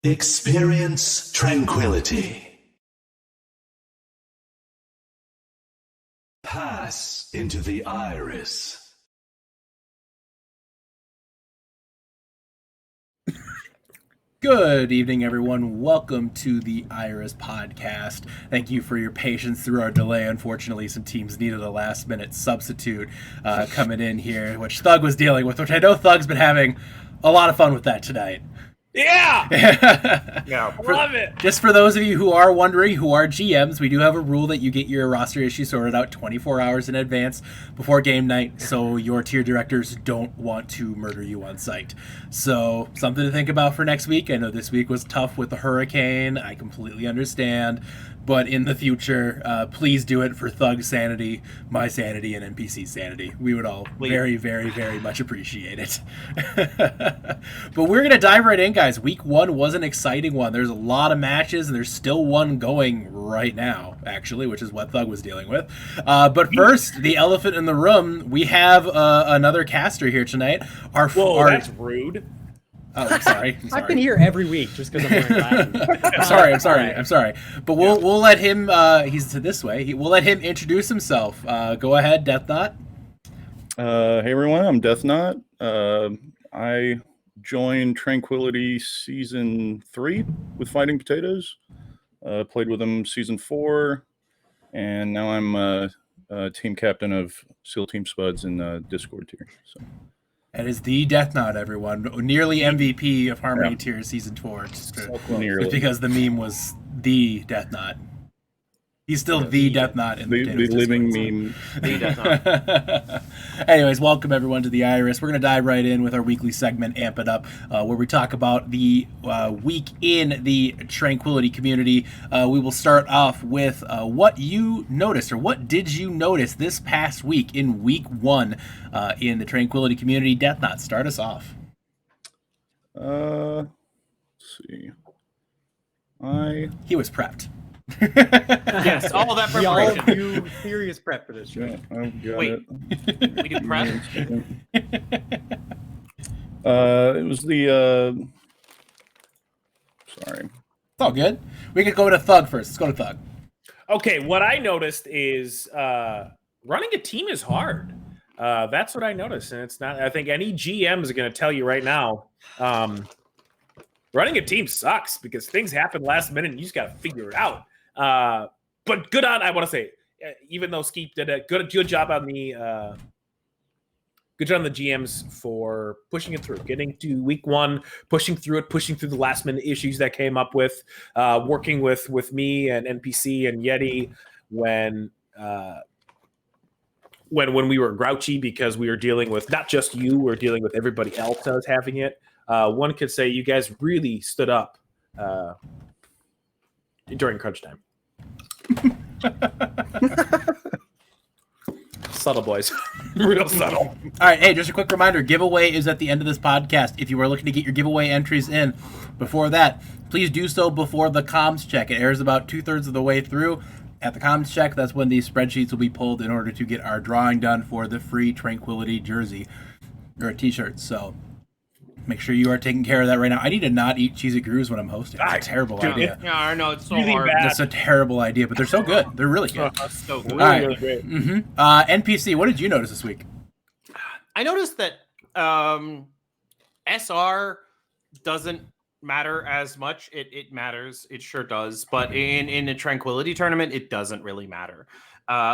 Experience tranquility. Pass into the iris. Good evening, everyone. Welcome to the Iris Podcast. Thank you for your patience through our delay. Unfortunately, some teams needed a last-minute substitute coming in here, which Thug was dealing with, which I know Thug's been having a lot of fun with that tonight. Yeah! Yeah, love it. Just for those of you who are wondering, who are GMs, we do have a rule that you get your roster issue sorted out 24 hours in advance before game night, so your tier directors don't want to murder you on site. So, something to think about for next week. I know this week was tough with the hurricane. I completely understand. But in the future, please do it for Thug's sanity, my sanity, and NPC's sanity. We would all very, very, very much appreciate it. But we're going to dive right in, guys. Week 1 was an exciting one. There's a lot of matches, and there's still one going right now, actually, which is what Thug was dealing with. But first, the elephant in the room, we have another caster here tonight. That's rude. Oh, I'm sorry. I've been here every week just because I'm wearing glasses. I'm sorry. But we'll let him. He's this way. We'll let him introduce himself. Go ahead, Death Knot. Hey everyone, I'm Death Knot. I joined Tranquility Season 3 with Fighting Potatoes. Played with them Season 4, and now I'm team captain of SEAL Team Spuds in Discord tier. So. That is the Death Knot, everyone. Nearly MVP of Harmony Tier Season 4. Just because the meme was the Death Knot. He's still the Death Knot in the living meme. The Death Knot. Anyways, welcome everyone to the Iris. We're going to dive right in with our weekly segment, Amp It Up, where we talk about the week in the Tranquility community. We will start off with what you noticed, or what did you notice this past week in week 1 in the Tranquility community. Death Knot, start us off. Let's see. He was prepped. Yes, all that preparation. We all do serious prep for this show. Yeah, I've got Wait, it. we do prep? It was the sorry. It's all good. We could go to Thug first. Let's go to Thug. Okay, what I noticed is running a team is hard. That's what I noticed, and it's not. I think any GM is going to tell you right now. Running a team sucks because things happen last minute, and you just got to figure it out. But good on, I want to say, even though Skeep did a good job on the good job on the GMs for pushing it through, getting to week 1, pushing through the last minute issues that came up with, working with me and NPC and Yeti when we were grouchy because we were dealing with not just you, we were dealing with everybody else that was having it. One could say you guys really stood up during crunch time. Subtle, boys. Real subtle. All right, hey, just a quick reminder, giveaway is at the end of this podcast. If you are looking to get your giveaway entries in before that, please do so before the comms check. It airs about 2/3 of the way through. At the comms check, that's when these spreadsheets will be pulled in order to get our drawing done for the free Tranquility jersey or a t-shirt. So make sure you are taking care of that right now. I need to not eat cheesy grooves when I'm hosting. It's a terrible idea. Yeah, I know. It's so Really hard. bad. That's a terrible idea, but they're so good. They're really good. So good. All right. Really great. NPC, what did you notice this week? I noticed that SR doesn't matter as much. It matters. It sure does. But in the Tranquility tournament, it doesn't really matter.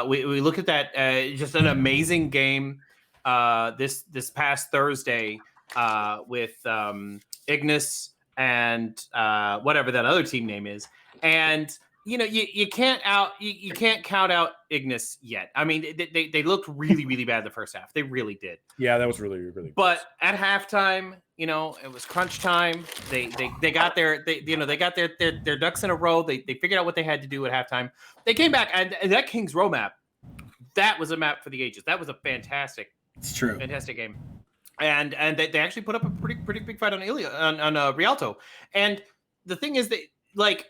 We look at that just an amazing game this past Thursday with Ignis and whatever that other team name is. And you know, you can't count out Ignis yet. I mean, they looked really, really bad the first half. They really did. Yeah, that was really, really. But at halftime, you know, it was crunch time. They got their ducks in a row. They figured out what they had to do at halftime. They came back, and that Kings Row map, that was a map for the ages. That was a fantastic game. And they actually put up a pretty big fight on Rialto. And the thing is that, like,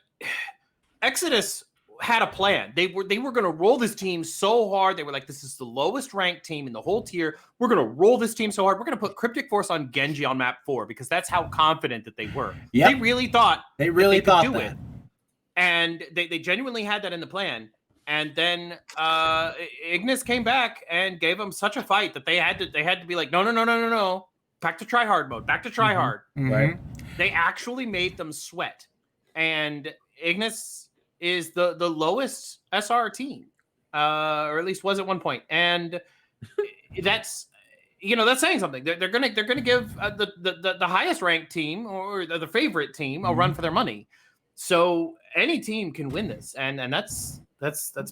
Exodus had a plan. They were going to roll this team so hard. They were like, this is the lowest ranked team in the whole tier. We're going to roll this team so hard. We're going to put Cryptic Force on Genji on map 4 because that's how confident that they were. Yep. They really thought They really thought could do that. it. And they genuinely had that in the plan. And then Ignis came back and gave them such a fight that they had to be like, no. Back to try hard mode. Back to try hard. Right. They actually made them sweat. And Ignis is the lowest SR team, or at least was at one point, and that's saying something. They're gonna give the highest ranked team or the favorite team a run for their money. So any team can win this, and that's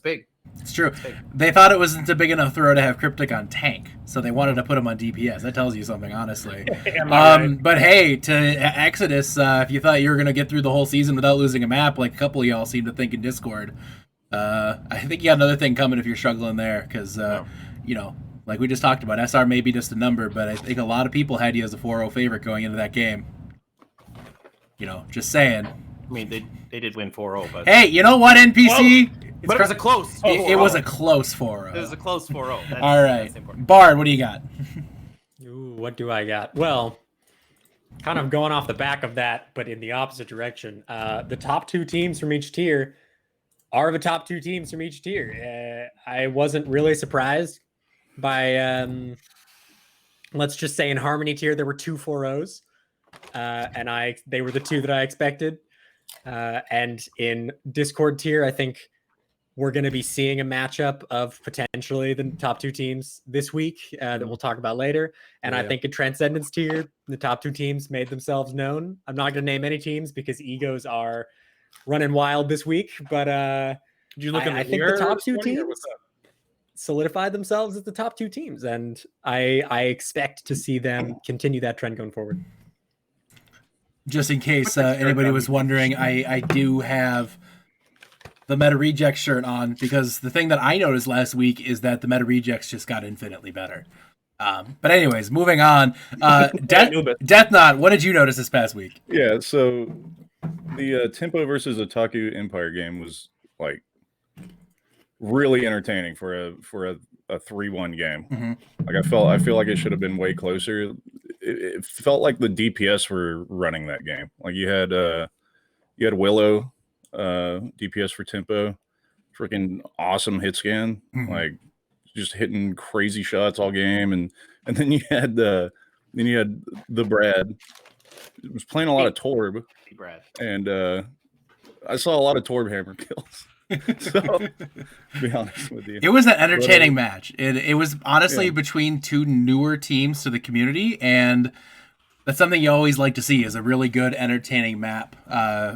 big. It's true. They thought it wasn't a big enough throw to have Cryptic on tank, so they wanted to put him on DPS. That tells you something, honestly. Right? But hey, to Exodus, if you thought you were going to get through the whole season without losing a map, like a couple of y'all seem to think in Discord, I think you got another thing coming if you're struggling there, because, like we just talked about, SR may be just a number, but I think a lot of people had you as a 4-0 favorite going into that game. Just saying. I mean, they did win 4-0, but hey, you know what, NPC? but it was a close. It was a close 4-0. It was a close 4-0. All right, Bard, what do you got? Ooh, what do I got? Well, kind of going off the back of that, but in the opposite direction. The top 2 teams from each tier are the top 2 teams from each tier. I wasn't really surprised by, let's just say in Harmony tier, there were 2 4-0s, and they were the 2 that I expected. And in Discord tier, I think we're going to be seeing a matchup of potentially the top 2 teams this week that we'll talk about later. And I think in Transcendence tier, the top 2 teams made themselves known. I'm not going to name any teams because egos are running wild this week. But Did you look I think the top 2 teams solidified themselves as the top 2 teams. And I expect to see them continue that trend going forward. Just in case anybody was wondering, I do have the Meta Rejects shirt on because the thing that I noticed last week is that the Meta Rejects just got infinitely better. But anyways, moving on. Death Knot, what did you notice this past week? Yeah, so the Tempo versus Otaku Empire game was like really entertaining for a 3-1 game. Mm-hmm. Like I feel like it should have been way closer. It felt like the DPS were running that game. Like you had Willow DPS for Tempo, freaking awesome hit scan, like just hitting crazy shots all game, and then you had the Brad. It was playing a lot of Torb, and I saw a lot of Torb hammer kills. So, to be honest with you, it was an entertaining match. It was honestly between 2 newer teams to the community, and that's something you always like to see is a really good, entertaining map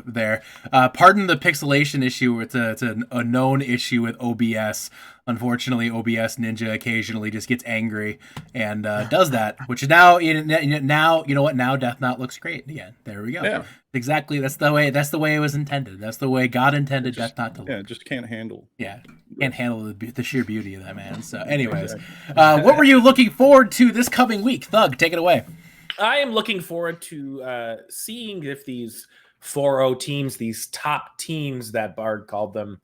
there. Pardon the pixelation issue. It's a known issue with OBS. Unfortunately, OBS Ninja occasionally just gets angry and does that, which is now you know what? Now Death Knot looks great again. There we go. Yeah. Exactly. That's the way it was intended. That's the way God intended Death Knot to look. Yeah, just can't handle. Yeah, can't handle the sheer beauty of that man. So, anyways, what were you looking forward to this coming week? Thug, take it away. I am looking forward to seeing if these 4-0 teams, these top teams that Bard called them,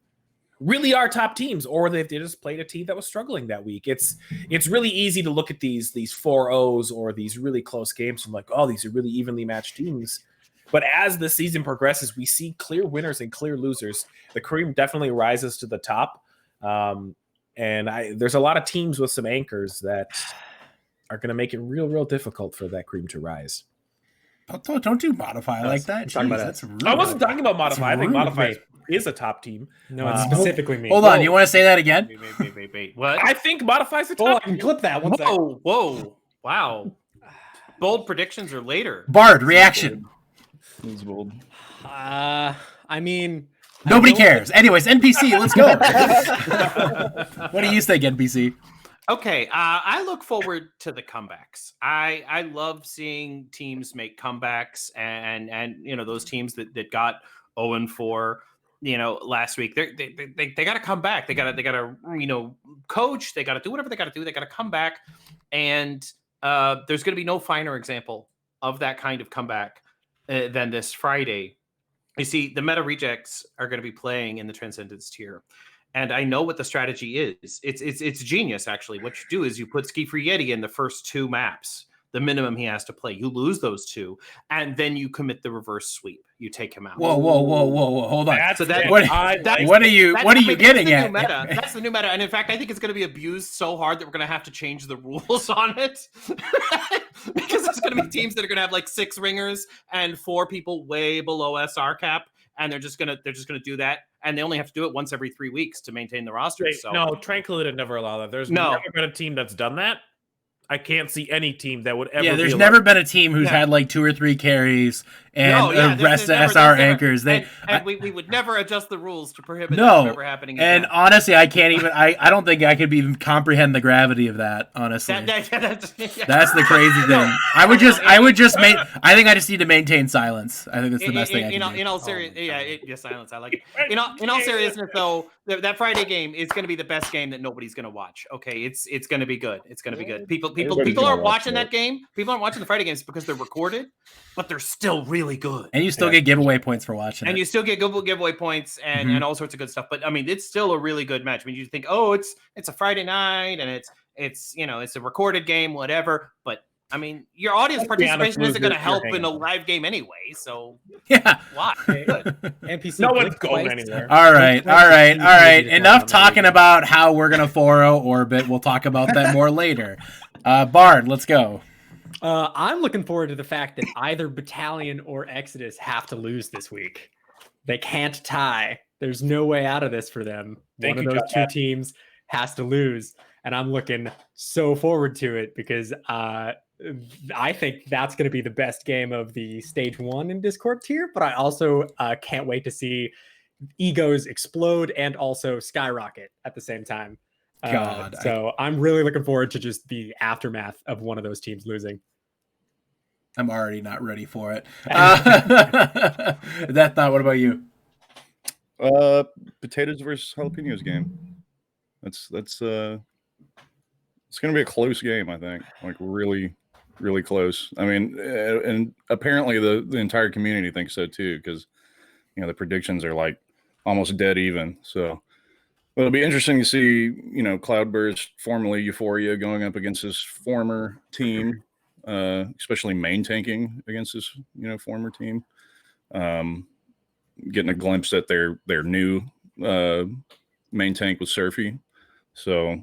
really are top teams, or if they just played a team that was struggling that week. It's really easy to look at these 4-0s or these really close games and like, oh, these are really evenly matched teams. But as the season progresses, we see clear winners and clear losers. The cream definitely rises to the top. And there's a lot of teams with some anchors that are going to make it real difficult for that cream to rise. Don't do Modify like that. Jeez, that's rude. I wasn't talking about Modify. I think Modify is a top team. No, it's specifically me. Hold on. You want to say that again? Wait. What? I think Modify's a top team. I can clip that one. Whoa. Wow. Bold predictions are later. Bard, reaction. It's bold. I mean... Nobody cares. Anyways, NPC, let's go. What do you think, NPC? Okay, I look forward to the comebacks. I love seeing teams make comebacks, and those teams that got 0-4, last week. They got to come back. They got to coach. They got to do whatever they got to do. They got to come back, and there's going to be no finer example of that kind of comeback than this Friday You see, the meta rejects are going to be playing in the Transcendence tier. And I know what the strategy is. It's genius, actually. What you do is you put Ski Free Yeti in the first 2 maps, the minimum he has to play. You lose those 2, and then you commit the reverse sweep. You take him out. Whoa! Hold on. That's So that- what are you getting at? Meta. That's the new meta. And in fact, I think it's going to be abused so hard that we're going to have to change the rules on it. Because there's going to be teams that are going to have like 6 ringers and 4 people way below SR cap. And they're just gonna do that, and they only have to do it once every 3 weeks to maintain the roster. Wait, so no, Tranquility never allow that. There's No. never been a team that's done that. I can't see any team that would ever. Yeah, be there's allowed- never been a team who's Yeah. had like 2 or 3 carries and there's rest of never- SR there's never- anchors. and we would never adjust the rules to prohibit that No, from ever happening and again. honestly, I can't even. I don't think I could even comprehend the gravity of that. Honestly, That's that's the crazy thing. I would just I think I just need to maintain silence. I think that's the best thing I can do. in all serious, silence. I like it. In all seriousness, though, that Friday game is going to be the best game that nobody's going to watch. Okay, it's going to be good. It's going to be good. People Everybody's are gonna watch watching that game. People aren't watching the Friday games because they're recorded, but they're still really good. And you still get giveaway points for watching And it. you still get giveaway points and all sorts of good stuff. But I mean, it's still a really good match. I mean, you think, oh, it's a Friday night and it's a recorded game, whatever. But I mean, your audience participation isn't going to help in a live game anyway. So Yeah. why? NPC. No one's blinked going twice. anywhere. All right. Twice. Enough talking about how we're gonna 4-0 orbit. We'll talk about that more later. Bard, let's go. I'm looking forward to the fact that either Battalion or Exodus have to lose this week. They can't tie. There's no way out of this for them. One of those 2 teams has to lose. And I'm looking so forward to it because I think that's going to be the best game of the stage 1 in Discord tier. But I also can't wait to see egos explode and also skyrocket at the same time. So I'm really looking forward to just the aftermath of one of those teams losing. I'm already not ready for it. That's not. What about you? Potatoes versus jalapenos game. That's it's going to be a close game, I think. Like really, really close. I mean, and apparently the entire community thinks so too, because the predictions are like almost dead even. So it'll be interesting to see, Cloudburst, formerly Euphoria, going up against his former team, especially main tanking against his former team. Getting a glimpse at their new main tank with Surfy. So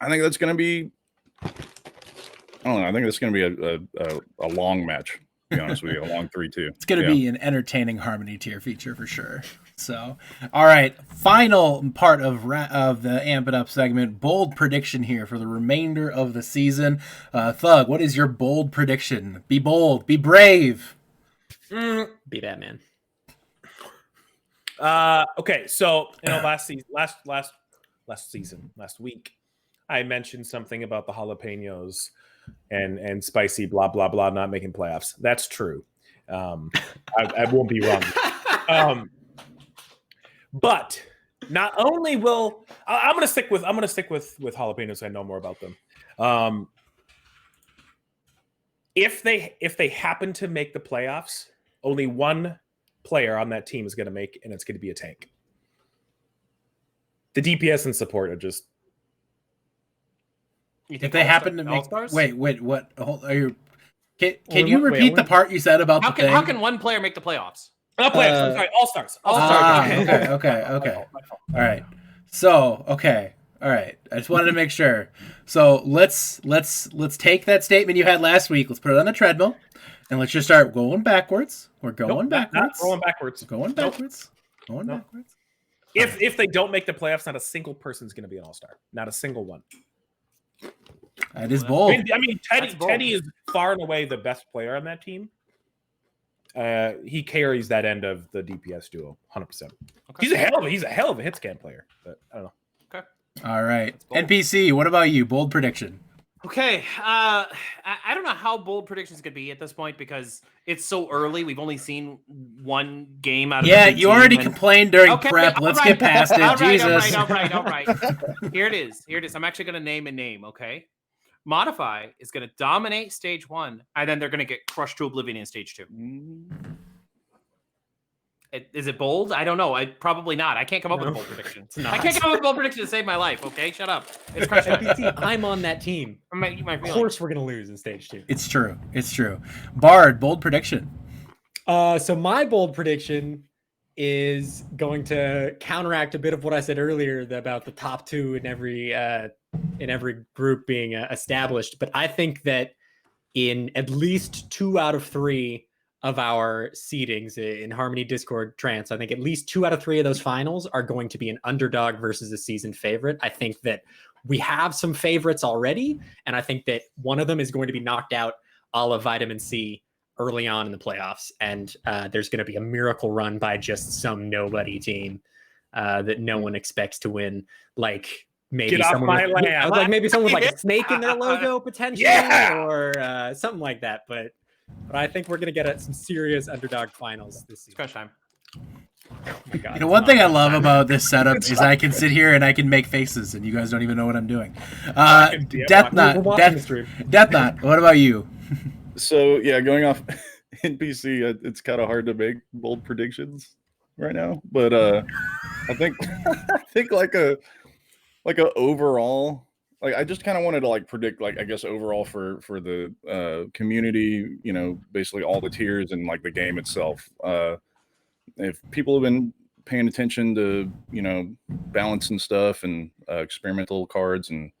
I think that's going to be, I don't know. I think that's going to be a long match, to be honest with you, a long 3-2. It's going to be an entertaining Harmony tier feature for sure. So, all right. Final part of the Amp It Up segment. Bold prediction here for the remainder of the season. Thug, what is your bold prediction? Be bold. Be brave. Be Batman. Okay, so last week, I mentioned something about the jalapenos and spicy blah blah blah not making playoffs. That's true. I won't be wrong. But not only will I'm gonna stick with jalapenos. I know more about them. If they happen to make the playoffs, only one player on that team is going to make, and it's going to be a tank. The DPS and support are just. If they happen to make, All-Stars? wait, what? Are you? Can you repeat the part you said about the thing? How can one player make the playoffs? Not playoffs. I'm sorry, all-stars. Okay. All right. So, okay. All right. I just wanted to make sure. So let's take that statement you had last week. Let's put it on the treadmill, and let's just start going backwards. We're going backwards. Not going backwards. Going backwards. Going backwards. If they don't make the playoffs, not a single person is going to be an all-star. Not a single one. That is bold. I mean, Teddy is far and away the best player on that team. He carries that end of the DPS duo, 100%. Okay. He's a hell of a hit scan player, but I don't know. Okay. All right, NPC. What about you? Bold prediction. Okay, I don't know how bold predictions could be at this point because it's so early. We've only seen one game out of Yeah, you already complained during prep. Let's get past it. Jesus. All right. Here it is. I'm actually going to name a name, okay? Modify is going to dominate stage 1, and then they're going to get crushed to oblivion in stage 2. Is it bold? I don't know. Probably not. I can't come up with a bold prediction. It's not. I can't come up with a bold prediction to save my life. Okay, shut up. It's crush time. I'm on that team. Of course, we're gonna lose in stage 2. It's true. It's true. Bard, bold prediction. So my bold prediction is going to counteract a bit of what I said earlier about the top 2 in every group being established. But I think that in at least 2 out of 3 of our seedings in Harmony, Discord, Trance, I think at least 2 out of 3 of those finals are going to be an underdog versus a season favorite. I think that we have some favorites already, and I think that one of them is going to be knocked out a la Vitamin C early on in the playoffs, and there's going to be a miracle run by just some nobody team that no one expects to win, like maybe someone with like a snake in their logo potentially, or something like that. But I think we're going to get some serious underdog finals this season. Crush time. Oh my God, You know, one thing I love about this setup is I can sit here and I can make faces, and you guys don't even know what I'm doing. Death Knot, what about you? So yeah, going off NPC, it's kind of hard to make bold predictions right now, but I think like a overall, like I just kind of wanted to like predict, like I guess overall for the community, you know, basically all the tiers and like the game itself. If people have been paying attention to, you know, balance and stuff and experimental cards and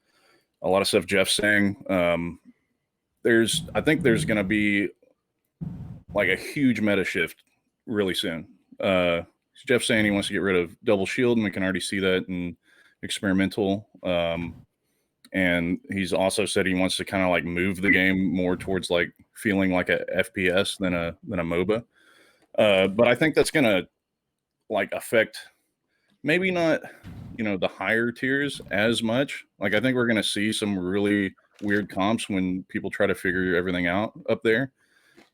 a lot of stuff Jeff's saying, I think there's going to be like a huge meta shift really soon. Jeff's saying he wants to get rid of double shield, and we can already see that in experimental. And he's also said he wants to kind of like move the game more towards like feeling like a FPS than a MOBA. But I think that's going to like affect maybe not, you know, the higher tiers as much. Like I think we're going to see some really weird comps when people try to figure everything out up there.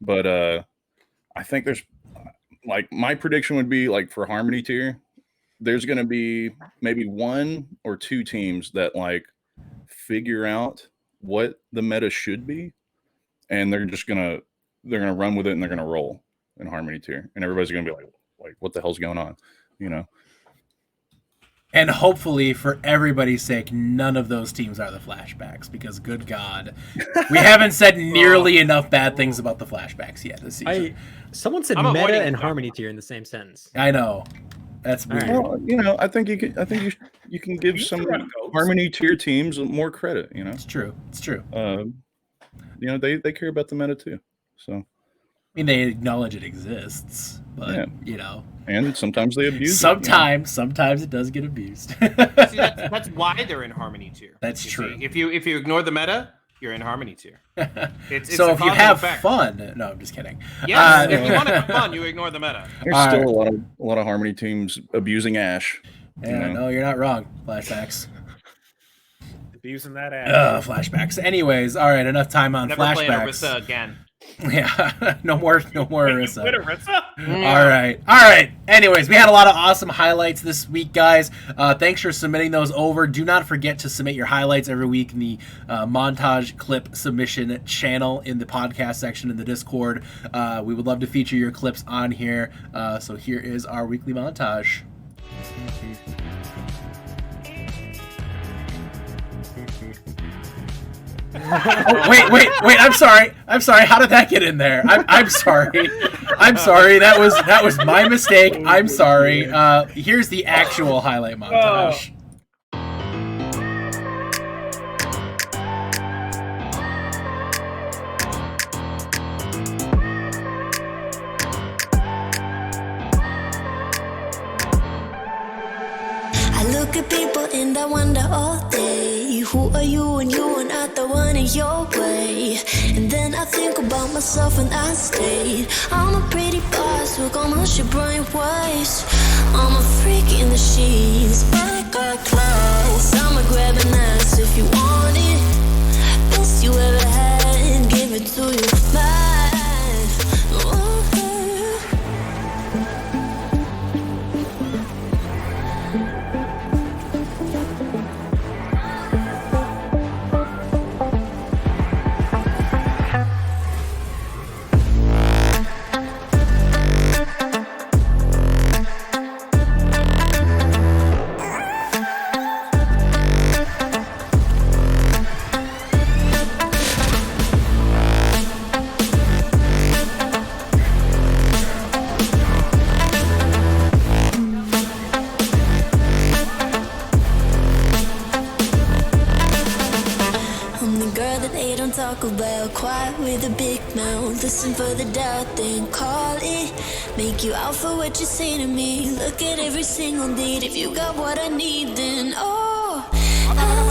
But I think there's like my prediction would be like for Harmony tier, there's going to be maybe 1 or 2 teams that like figure out what the meta should be, and they're gonna run with it, and they're gonna roll in Harmony tier, and everybody's gonna be like what the hell's going on, you know? And hopefully, for everybody's sake, none of those teams are the flashbacks, because good God, we haven't said nearly enough bad things about the flashbacks yet this season. Someone said meta and Harmony tier in the same sentence. I know. That's weird. Well, you know, I think you can give some Harmony tier teams more credit, you know? It's true. It's true. You know, they care about the meta too. So I mean, they acknowledge it exists, but yeah. You know, and sometimes they abuse it. Sometimes it does get abused. See, that's why they're in Harmony tier. That's true. See, if you ignore the meta, you're in Harmony tier. It's so a if you have effect. fun, no, I'm just kidding. Yes, if you want to have fun, you ignore the meta. There's still a lot of Harmony teams abusing Ash. Yeah, no, you're not wrong. Flashbacks. Abusing that ass. Flashbacks. Anyways, all right, enough time on Never flashbacks. play Orisa again. Yeah, no more Orisa. Quit Orisa? All right. Anyways, we had a lot of awesome highlights this week, guys. Thanks for submitting those over. Do not forget to submit your highlights every week in the montage clip submission channel in the podcast section in the Discord. We would love to feature your clips on here. So here is our weekly montage. Wait! I'm sorry. How did that get in there? I'm sorry. That was my mistake. I'm sorry. Here's the actual highlight montage. I look at people and I wonder all day, who are you and you are not the one in your way. And then I think about myself and I state, I'm a pretty boss who gon' hush your brain waves. I'm a freak in the sheets, but I got clothes. I'ma grab an ass if you want it. Best you ever had, give it to you back. Taco Bell, quiet with a big mouth. Listen for the doubt, then call it. Make you out for what you say to me. Look at every single need. If you got what I need, then I'll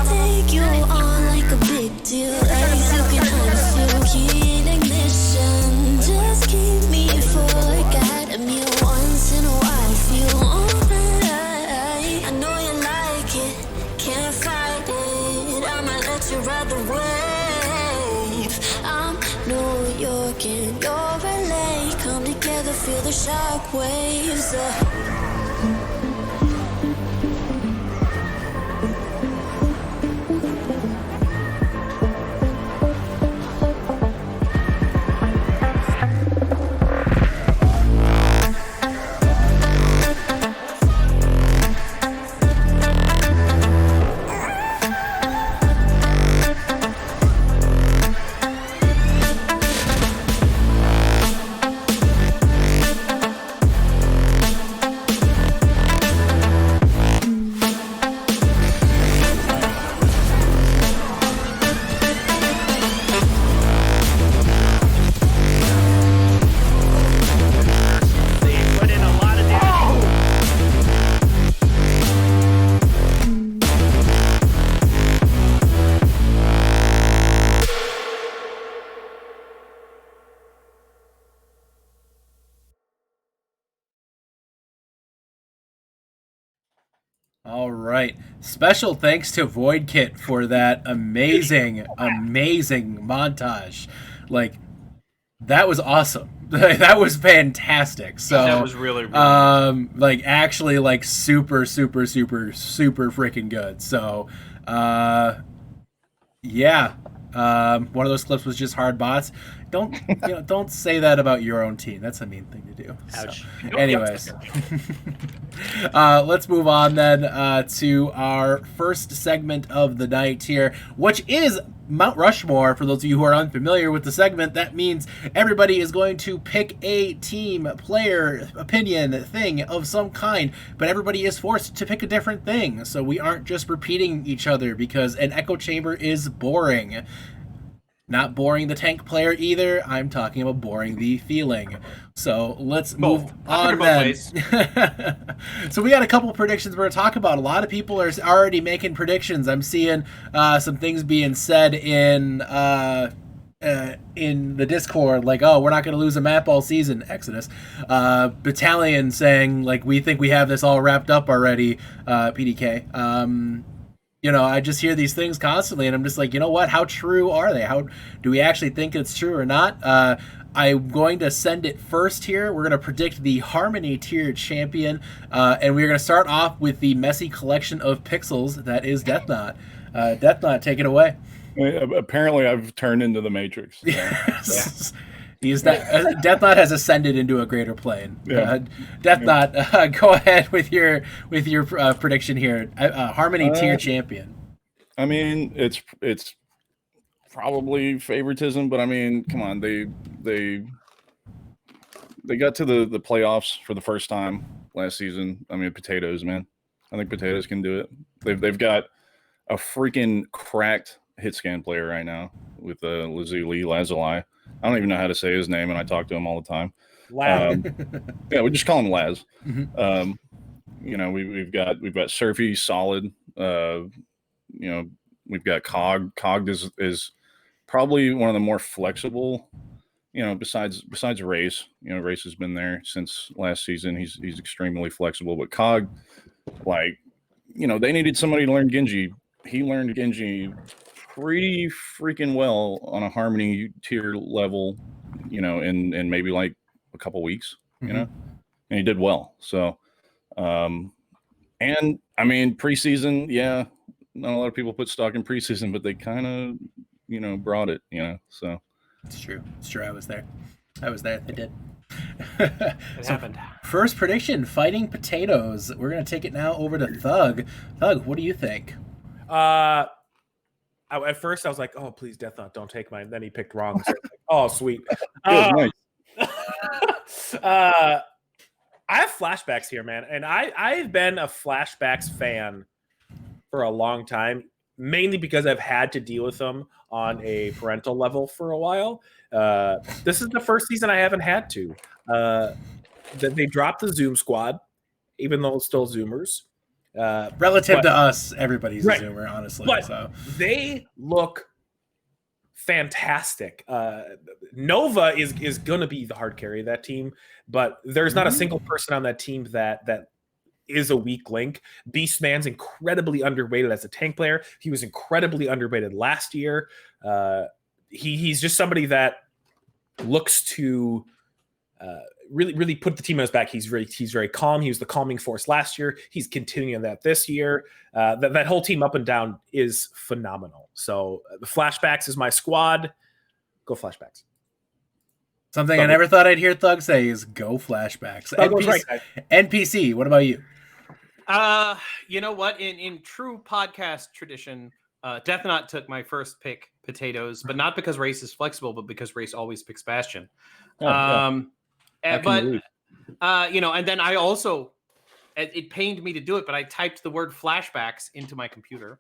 take you on like a big deal. Like you can unfeel, key in ignition. Just keep me full like a meal once in a while. Feel alright. I know you like it, can't fight it. I'ma let you ride the wave. I'm New York and you're LA. Come together, feel the shock waves. All right. Special thanks to Void Kit for that amazing, amazing montage. Like, that was awesome. That was fantastic. So That was really good. like actually like super, super, super, super freaking good. So yeah. One of those clips was just hard bots. Don't say that about your own team. That's a mean thing to do. Ouch. So, anyways, let's move on then to our first segment of the night here, which is Mount Rushmore. For those of you who are unfamiliar with the segment, that means everybody is going to pick a team, player, opinion, thing of some kind, but everybody is forced to pick a different thing. So we aren't just repeating each other because an echo chamber is boring. Not boring the tank player either. I'm talking about boring the feeling. So let's move on then. So we got a couple predictions we're going to talk about. A lot of people are already making predictions. I'm seeing some things being said in the Discord, like, oh, we're not going to lose a map all season, Exodus. Battalion saying, like, we think we have this all wrapped up already, PDK. I just hear these things constantly, and I'm just like, you know what? How true are they? How do we actually think it's true or not? I'm going to send it first here. We're going to predict the Harmony tier champion, and we're going to start off with the messy collection of pixels that is Death Knot. Death Knot, take it away. Apparently, I've turned into the Matrix. Yes. He's that Death Knot has ascended into a greater plane. Yeah. Death Knot, go ahead with your prediction here. Harmony tier champion. I mean, it's probably favoritism, but I mean, come on, they got to the playoffs for the first time last season. I mean, Potatoes, man. I think Potatoes can do it. They've got a freaking cracked hit scan player right now with Lazuli. I don't even know how to say his name, and I talk to him all the time. Laz. Yeah, we just call him Laz. Mm-hmm. We've got Surfy solid. We've got Cog. Cog is probably one of the more flexible. Besides Race. Race has been there since last season. He's extremely flexible, but Cog, like, they needed somebody to learn Genji. He learned Genji pretty freaking well on a Harmony tier level, in maybe like a couple weeks, and he did well. So, and I mean, preseason, yeah, not a lot of people put stock in preseason, but they kind of, brought it, so. It's true. I was there. They did. It happened. First prediction, Fighting Potatoes. We're going to take it now over to Thug. Thug, what do you think? At first, I was like, "Oh, please, Death Knot, don't take mine." Then he picked wrong. So like, oh, sweet. Nice. I have flashbacks here, man, and I've been a flashbacks fan for a long time. mainly because I've had to deal with them on a parental level for a while. This is the first season I haven't had to. That they dropped the Zoom squad, even though it's still Zoomers. Relative but- to us, everybody's Right. a Zoomer, honestly. But So they look fantastic. Nova is going to be the hard carry of that team, but there's not a single person on that team that is a weak link. Beastman's incredibly underrated as a tank player. He was incredibly underrated last year. He's just somebody that looks to really put the team on his back. He's very calm. He was the calming force last year. He's continuing that this year. That whole team up and down is phenomenal. So the Flashbacks is my squad. Go Flashbacks. something I never thought I'd hear Thug say is "Go Flashbacks." Thug was right, guys. NPC. What about you? You know what? In true podcast tradition, Death Knot took my first pick, Potatoes, but not because Race is flexible, but because Race always picks Bastion. Oh, yeah. How can you lose? And then I also, it pained me to do it, but I typed the word flashbacks into my computer.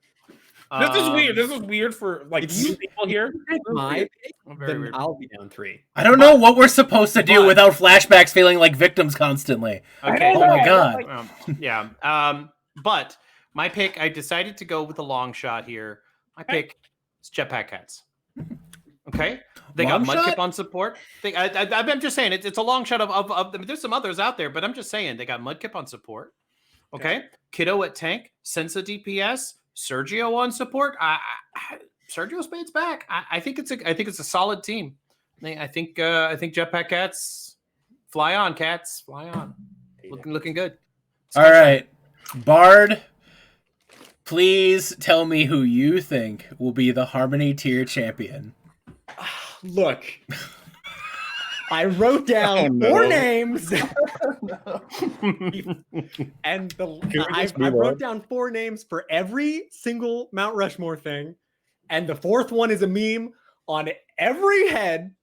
This is weird. This is weird for like If you- people here. My pick, Very then weird. I'll be down 3. I don't know what we're supposed to do but- without flashbacks feeling like victims constantly. Okay. Oh my god. Yeah. But my pick, I decided to go with a long shot here. My pick is Jetpack Cats. Okay. They got Long shot? Mudkip on support. I'm just saying it's a long shot of them. There's some others out there, but I'm just saying they got Mudkip on support. Okay. Kiddo at tank, Sensa DPS, Sergio on support. Sergio Spade's back. I think it's a solid team. I think Jetpack Cats fly on, cats fly on. Looking good. All right, Bard. Please tell me who you think will be the Harmony tier champion. Look, I wrote down Oh, no. 4 names, and we I just move wrote on? down 4 names for every single Mount Rushmore thing, and the 4th one is a meme on every head,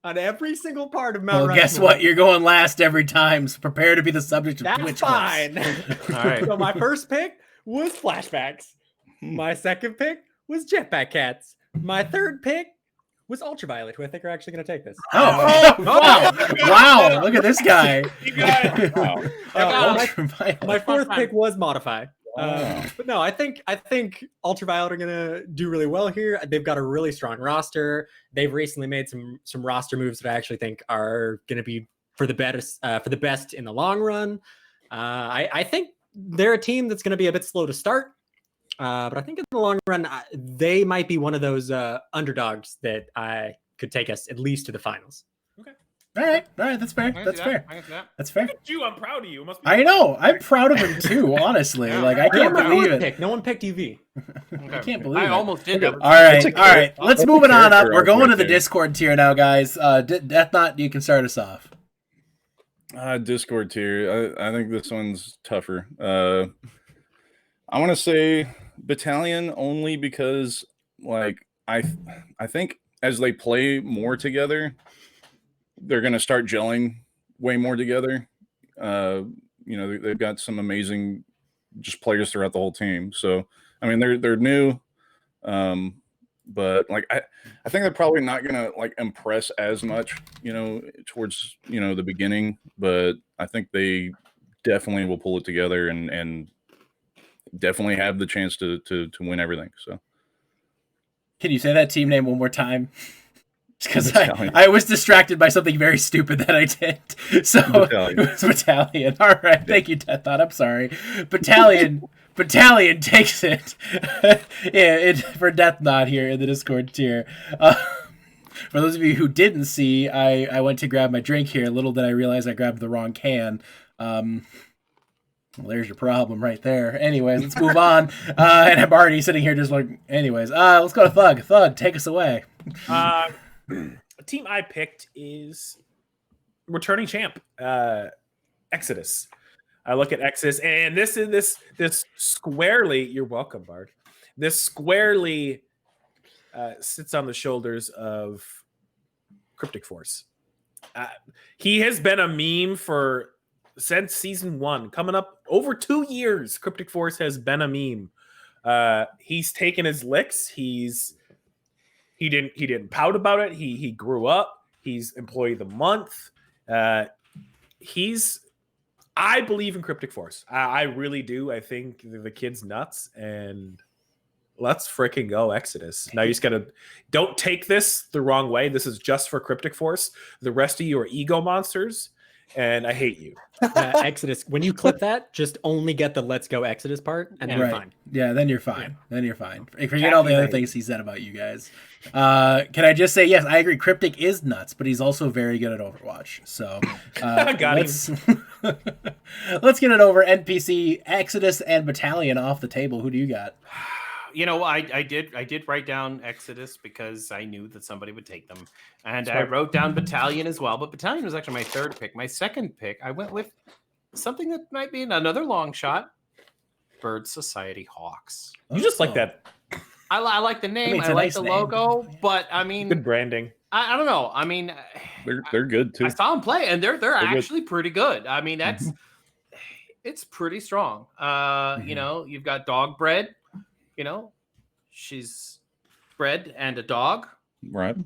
on every single part of Mount Well, Rushmore. guess what? You're going last every time, so prepare to be the subject of That's Twitch fine. clips. All right. So my first pick was flashbacks. My second pick was Jetpack Cats. My third pick was Ultraviolet, who I think are actually going to take this. Oh, wow. Wow, look at this guy. You guys, My fourth pick was Modify. Wow. But no, I think Ultraviolet are gonna do really well here. They've got a really strong roster. They've recently made some roster moves that I actually think are gonna be for the best in the long run. I think they're a team that's gonna be a bit slow to start, but I think in the long run they might be one of those underdogs that I could take us at least to the finals. All right, that's fair. I can That's see fair. that. I can see that. That's fair. you, I'm proud of you. It must be I know. I'm proud of him too, honestly. Yeah. Like I can't believe it. Pick. No one picked UV. Okay. can't believe I it. almost did. Okay. that. All right, That's a all right. Let's that's move a it on up. character We're arc going right to the there. Discord tier now, guys. Death Knot, you can start us off. Discord tier. I think this one's tougher. I want to say Battalion only because, like, I think as they play more together, they're going to start gelling way more together. They've got some amazing just players throughout the whole team. So, I mean, they're new, but like I think they're probably not going to like impress as much, towards the beginning. But I think they definitely will pull it together and definitely have the chance to win everything. So. Can you say that team name one more time? Because Battalion. I was distracted by something very stupid that I did. So Battalion. it was Battalion. All right. Thank you, Death Knot. I'm sorry. Battalion takes it. For Death Knot here in the Discord tier. For those of you who didn't see, I went to grab my drink here. Little did I realize I grabbed the wrong can. Well, there's your problem right there. Anyways, let's move on. And I'm already sitting here just like, anyways. Let's go to Thug. Thug, take us away. A team I picked is returning champ, Exodus. I look at Exodus, and this squarely. You're welcome, Bard. This squarely sits on the shoulders of Cryptic Force. He has been a meme since season 1, coming up over 2 years. Cryptic Force has been a meme. He's taken his licks. He didn't pout about it. He grew up. He's employee of the month. I believe in Cryptic Force. I really do. I think the kid's nuts, and let's freaking go Exodus. Now you just gotta, don't take this the wrong way. This is just for Cryptic Force. The rest of you are ego monsters, and I hate you. Exodus, when you clip that, just only get the let's go Exodus part, and then you're fine. Yeah, then you're fine. Then you're fine. Forget all the other things he said about you guys. Can I just say, yes, I agree. Cryptic is nuts, but he's also very good at Overwatch. So let's get it over. NPC, Exodus, and Battalion off the table. Who do you got? I did write down Exodus because I knew that somebody would take them, and I wrote down Battalion as well. But Battalion was actually my third pick. My second pick, I went with something that might be another long shot: Bird Society Hawks. You just like that. I like the name. I like the logo, but I mean, good branding. I don't know. I mean, they're good too. I saw them play, and they're actually pretty good. I mean, that's it's pretty strong. You've got Dog Bread. She's bred and a dog. Right.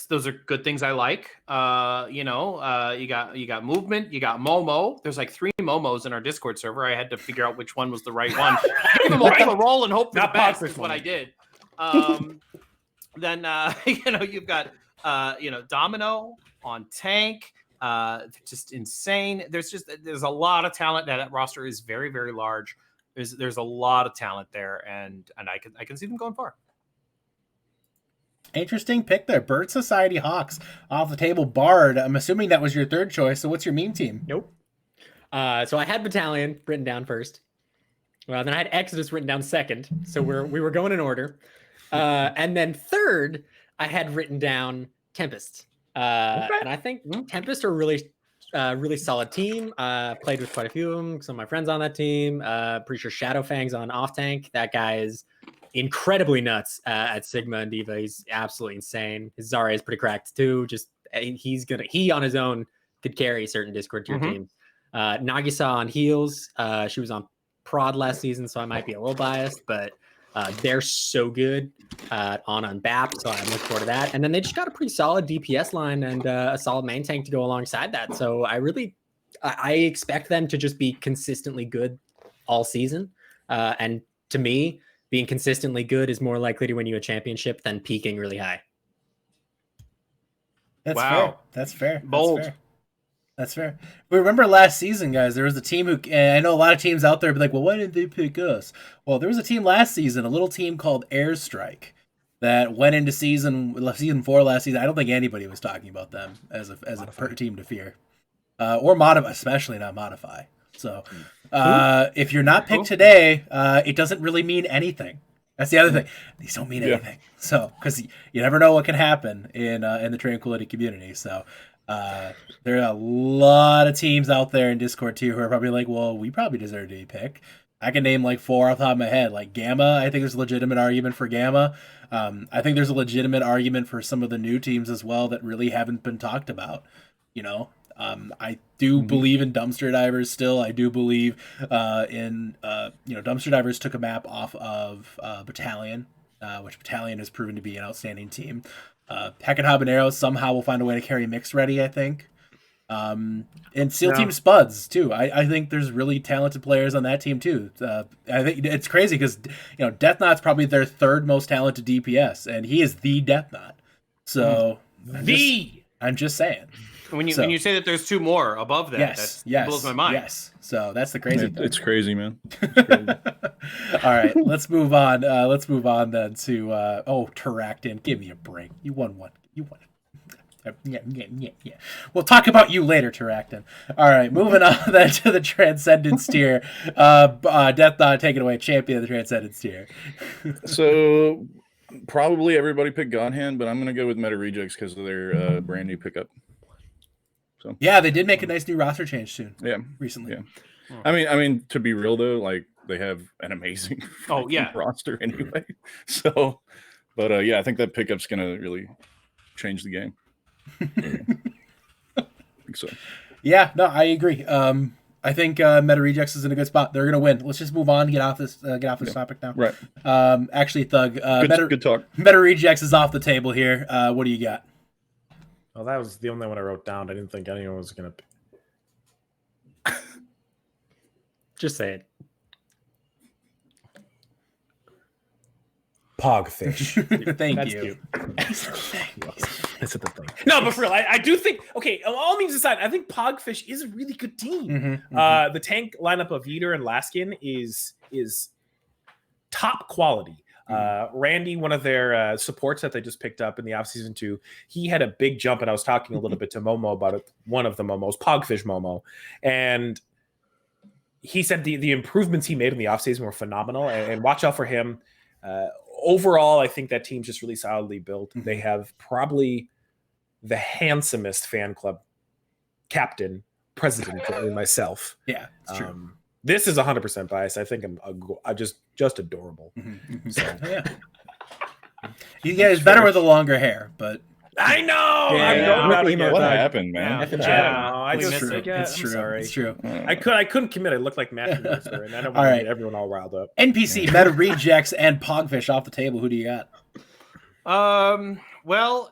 Those are good things I like. You got movement, you got Momo. There's like 3 Momos in our Discord server. I had to figure out which one was the right one. Give them all a roll and hope for the best is what I did. Then you've got Domino on tank. Just insane. There's a lot of talent. That roster is very, very large. There's a lot of talent there, and I can see them going far. Interesting pick there. Bird Society Hawks off the table. Bard, I'm assuming that was your third choice. So what's your meme team? Nope. So I had Battalion written down first. Well, then I had Exodus written down second. So we were going in order. And then third, I had written down Tempest. And I think Tempest are really solid team. Played with quite a few of them. Some of my friends on that team. Pretty sure Shadowfang's on off tank. That guy is incredibly nuts at Sigma and Diva. He's absolutely insane. His Zarya is pretty cracked too. Just he on his own could carry certain Discord tier teams. Nagisa on heals. She was on prod last season, so I might be a little biased, but they're so good on BAP, so I'm looking forward to that. And then they just got a pretty solid DPS line and a solid main tank to go alongside that. So I expect them to just be consistently good all season. And to me, being consistently good is more likely to win you a championship than peaking really high. That's fair. That's fair. Bold. That's fair. We remember last season, guys, there was a team who, and I know a lot of teams out there be like, well, why didn't they pick us? Well, there was a team last season, a little team called Airstrike, that went into season 4 last season. I don't think anybody was talking about them as a team to fear. Or modify, especially not modify. So if you're not picked today, it doesn't really mean anything. That's the other thing. These don't mean anything. So, because you never know what can happen in the Tranquility community. So, there are a lot of teams out there in Discord too who are probably like, well, we probably deserve to be picked. I can name like 4 off the top of my head. Like Gamma, I think there's a legitimate argument for Gamma. I think there's a legitimate argument for some of the new teams as well that really haven't been talked about. I do believe in Dumpster Divers still. I do believe in Dumpster Divers took a map off of Battalion, which Battalion has proven to be an outstanding team. Heck and Habanero somehow will find a way to carry Mixed Ready, I think. And SEAL Team Spuds too. I think there's really talented players on that team too. I think it's crazy because Death Knot's probably their 3rd most talented DPS, and he is the Death Knot. So I'm just saying. When you say that there's 2 more above that, that blows my mind. Yes. So that's the crazy thing. It's crazy, man. All right, let's move on. Let's move on then to Teractin. Give me a break. You won one. You won it. Yeah. We'll talk about you later, Teractin. All right, moving on then to the Transcendence tier. Death Knot, take it away. Champion of the Transcendence tier. So probably everybody picked Godhand, but I'm going to go with Meta Rejects because of their brand new pickup. So yeah, they did make a nice new roster change soon. Yeah, recently. Yeah. I mean, to be real though, like they have an amazing roster anyway. So, but I think that pickup's going to really change the game. I think so. Yeah, no, I agree. I think Meta Rejects is in a good spot. They're gonna win. Let's just move on. Get off this topic now. Right. Actually, Thug. Good talk. Meta Rejects is off the table here. What do you got? Well, that was the only one I wrote down. I didn't think anyone was gonna. Just say it. Pogfish. Thank That's you. cute. That's the thing. No, but for real, I do think. Okay, all means aside, I think Pogfish is a really good team. The tank lineup of Yeater and Laskin is top quality. Randy, one of their supports that they just picked up in the offseason too, he had a big jump, and I was talking a little bit to Momo about it. One of the Momos, Pogfish Momo, and he said the improvements he made in the offseason were phenomenal, and watch out for him. Overall, I think that team's just really solidly built. They have probably the handsomest fan club captain, president in myself. Yeah, it's true. This is 100% biased. I think I'm just adorable. So. Yeah. You guys better with the longer hair, but I know. Yeah, I know about it. What happened, man? Yeah. F and I J. don't know. I it's just true. forget. It's true. I'm sorry. It's true. I couldn't commit. I looked like Matthew Mercer, and I don't want to get everyone all riled up. NPC, Meta Rejects, and Pogfish off the table. Who do you got? Well,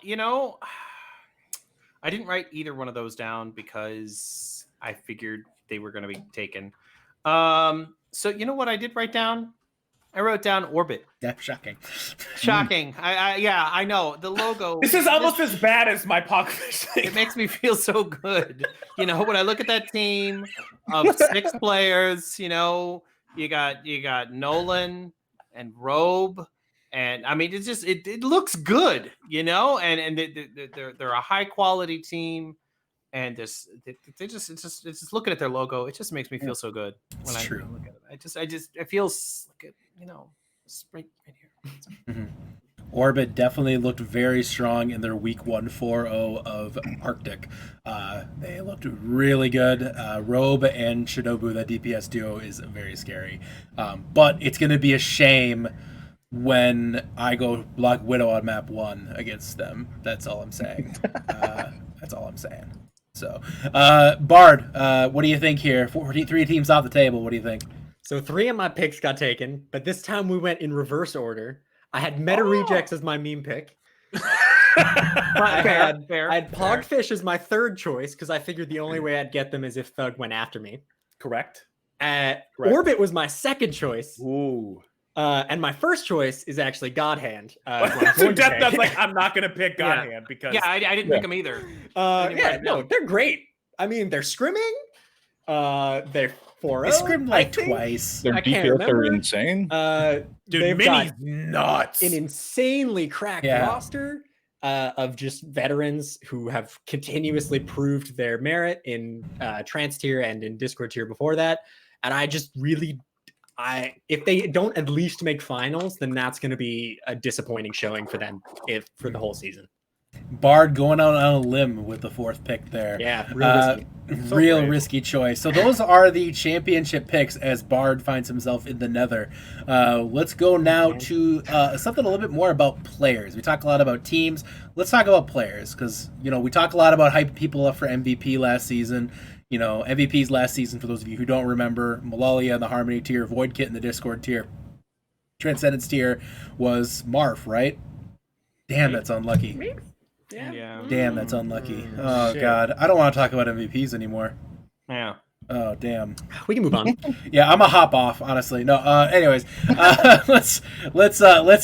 I didn't write either one of those down because I figured they were going to be taken. So you know what I did write down? I wrote down Orbit. Yeah, shocking. Shocking. I know the logo. This is almost as bad as my Pogfish thing. It makes me feel so good. When I look at that team of 6 players, you got Nolan and Robe, and I mean it looks good, and they're a high quality team, and it's just looking at their logo, it just makes me feel so good when I look at it. I feel like it's right here. Orbit definitely looked very strong in their week 1 4-0 of Arctic. They looked really good. Robe and Shinobu, that DPS duo, is very scary. But it's going to be a shame when I go Black Widow on map 1 against them. That's all I'm saying. That's all I'm saying. So, Bard, what do you think here? 3 teams off the table. What do you think? So 3 of my picks got taken, but this time we went in reverse order. I had Meta Rejects as my meme pick. I had Pogfish as my 3rd choice because I figured the only way I'd get them is if Thug went after me. Correct. Orbit was my 2nd choice. Ooh. And my 1st choice is actually God Hand. So Death like, I'm not going to pick God Hand because... Yeah, I didn't pick them either. No, they're great. I mean, they're scrimming. They're 4-0. They scrimmed like twice. Their I can't details are remember. insane. Dude, they've Mini's got nuts. an insanely cracked roster of just veterans who have continuously proved their merit in trans tier and in Discord tier before that. And I just really, if they don't at least make finals, then that's going to be a disappointing showing for them for the whole season. Bard going out on a limb with the 4th pick there. Yeah, real risky. Risky choice. So those are the championship picks as Bard finds himself in the nether. Let's go now to something a little bit more about players. We talk a lot about teams. Let's talk about players because, we talk a lot about hyping people up for MVP last season. MVPs last season, for those of you who don't remember, Malalia in the Harmony tier, Void Kit in the Discord tier, Transcendence tier was Marf, right? Damn, that's unlucky. Yeah. Damn, that's unlucky. Oh, God. I don't want to talk about MVPs anymore. Yeah. Oh, damn. We can move on. Yeah, I'm a hop off, honestly. No, anyways, let's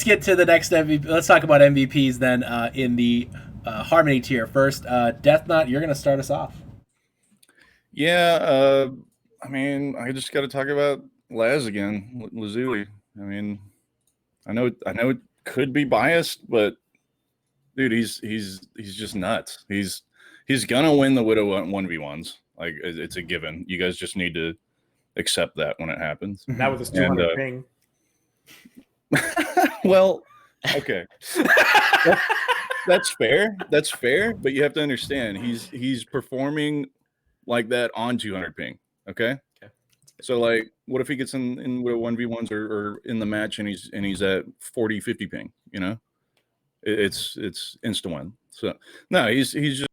get to the next MVP. Let's talk about MVPs then in the Harmony tier first. Death Knot, you're going to start us off. Yeah, I mean, I just got to talk about Laz again, Lazuli. I mean, I know it could be biased, but dude, he's just nuts. He's gonna win the Widow 1v1s. Like, it's a given. You guys just need to accept that when it happens. Now with his 200 ping. Well, okay. That's fair. That's fair, but you have to understand he's performing like that on 200 ping. Okay. So like, what if he gets in with 1v1s or in the match and he's at 40, 50 ping? It's insta win. So no, he's just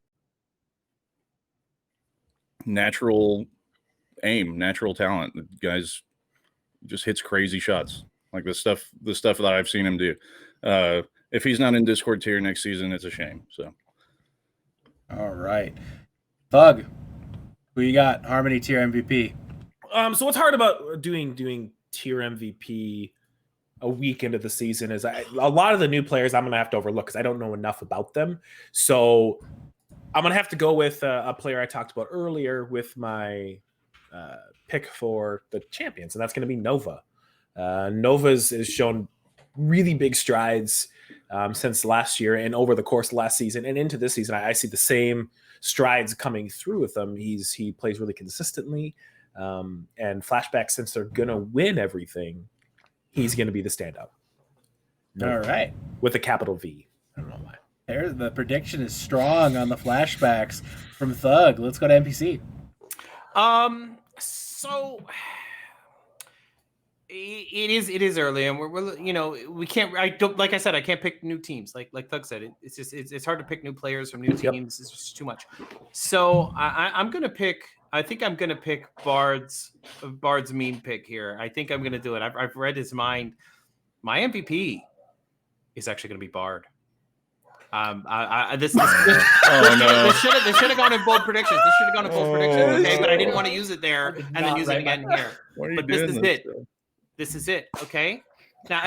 natural aim, natural talent. The guy's just hits crazy shots. Like the stuff that I've seen him do. If he's not in Discord tier next season, it's a shame. So, All right, Thug, who you got? Harmony tier MVP. So what's hard about doing tier MVP a week into the season is a lot of the new players I'm gonna have to overlook because I don't know enough about them. So I'm gonna have to go with a player I talked about earlier with my pick for the champions, and that's gonna be Nova. Nova's has shown really big strides since last year and over the course of last season and into this season. I see the same strides coming through with him. He plays really consistently, and Flashback, since they're gonna win everything, he's gonna be the standout. All right, with a capital V. I don't know why. There, the prediction is strong on the Flashbacks from Thug. Let's go to NPC. So it is early, and we're we can't. I don't, like I said, I can't pick new teams. Like Thug said, it's hard to pick new players from new teams. It's just too much. So I'm gonna pick. I think I'm gonna pick Bard's meme pick here. I think I'm gonna do it. I've read his mind. My MVP is actually gonna be Bard. This should have gone in bold predictions. Okay, but I didn't want to use it there and then use it again here. But this is it. This is it. Okay. Now,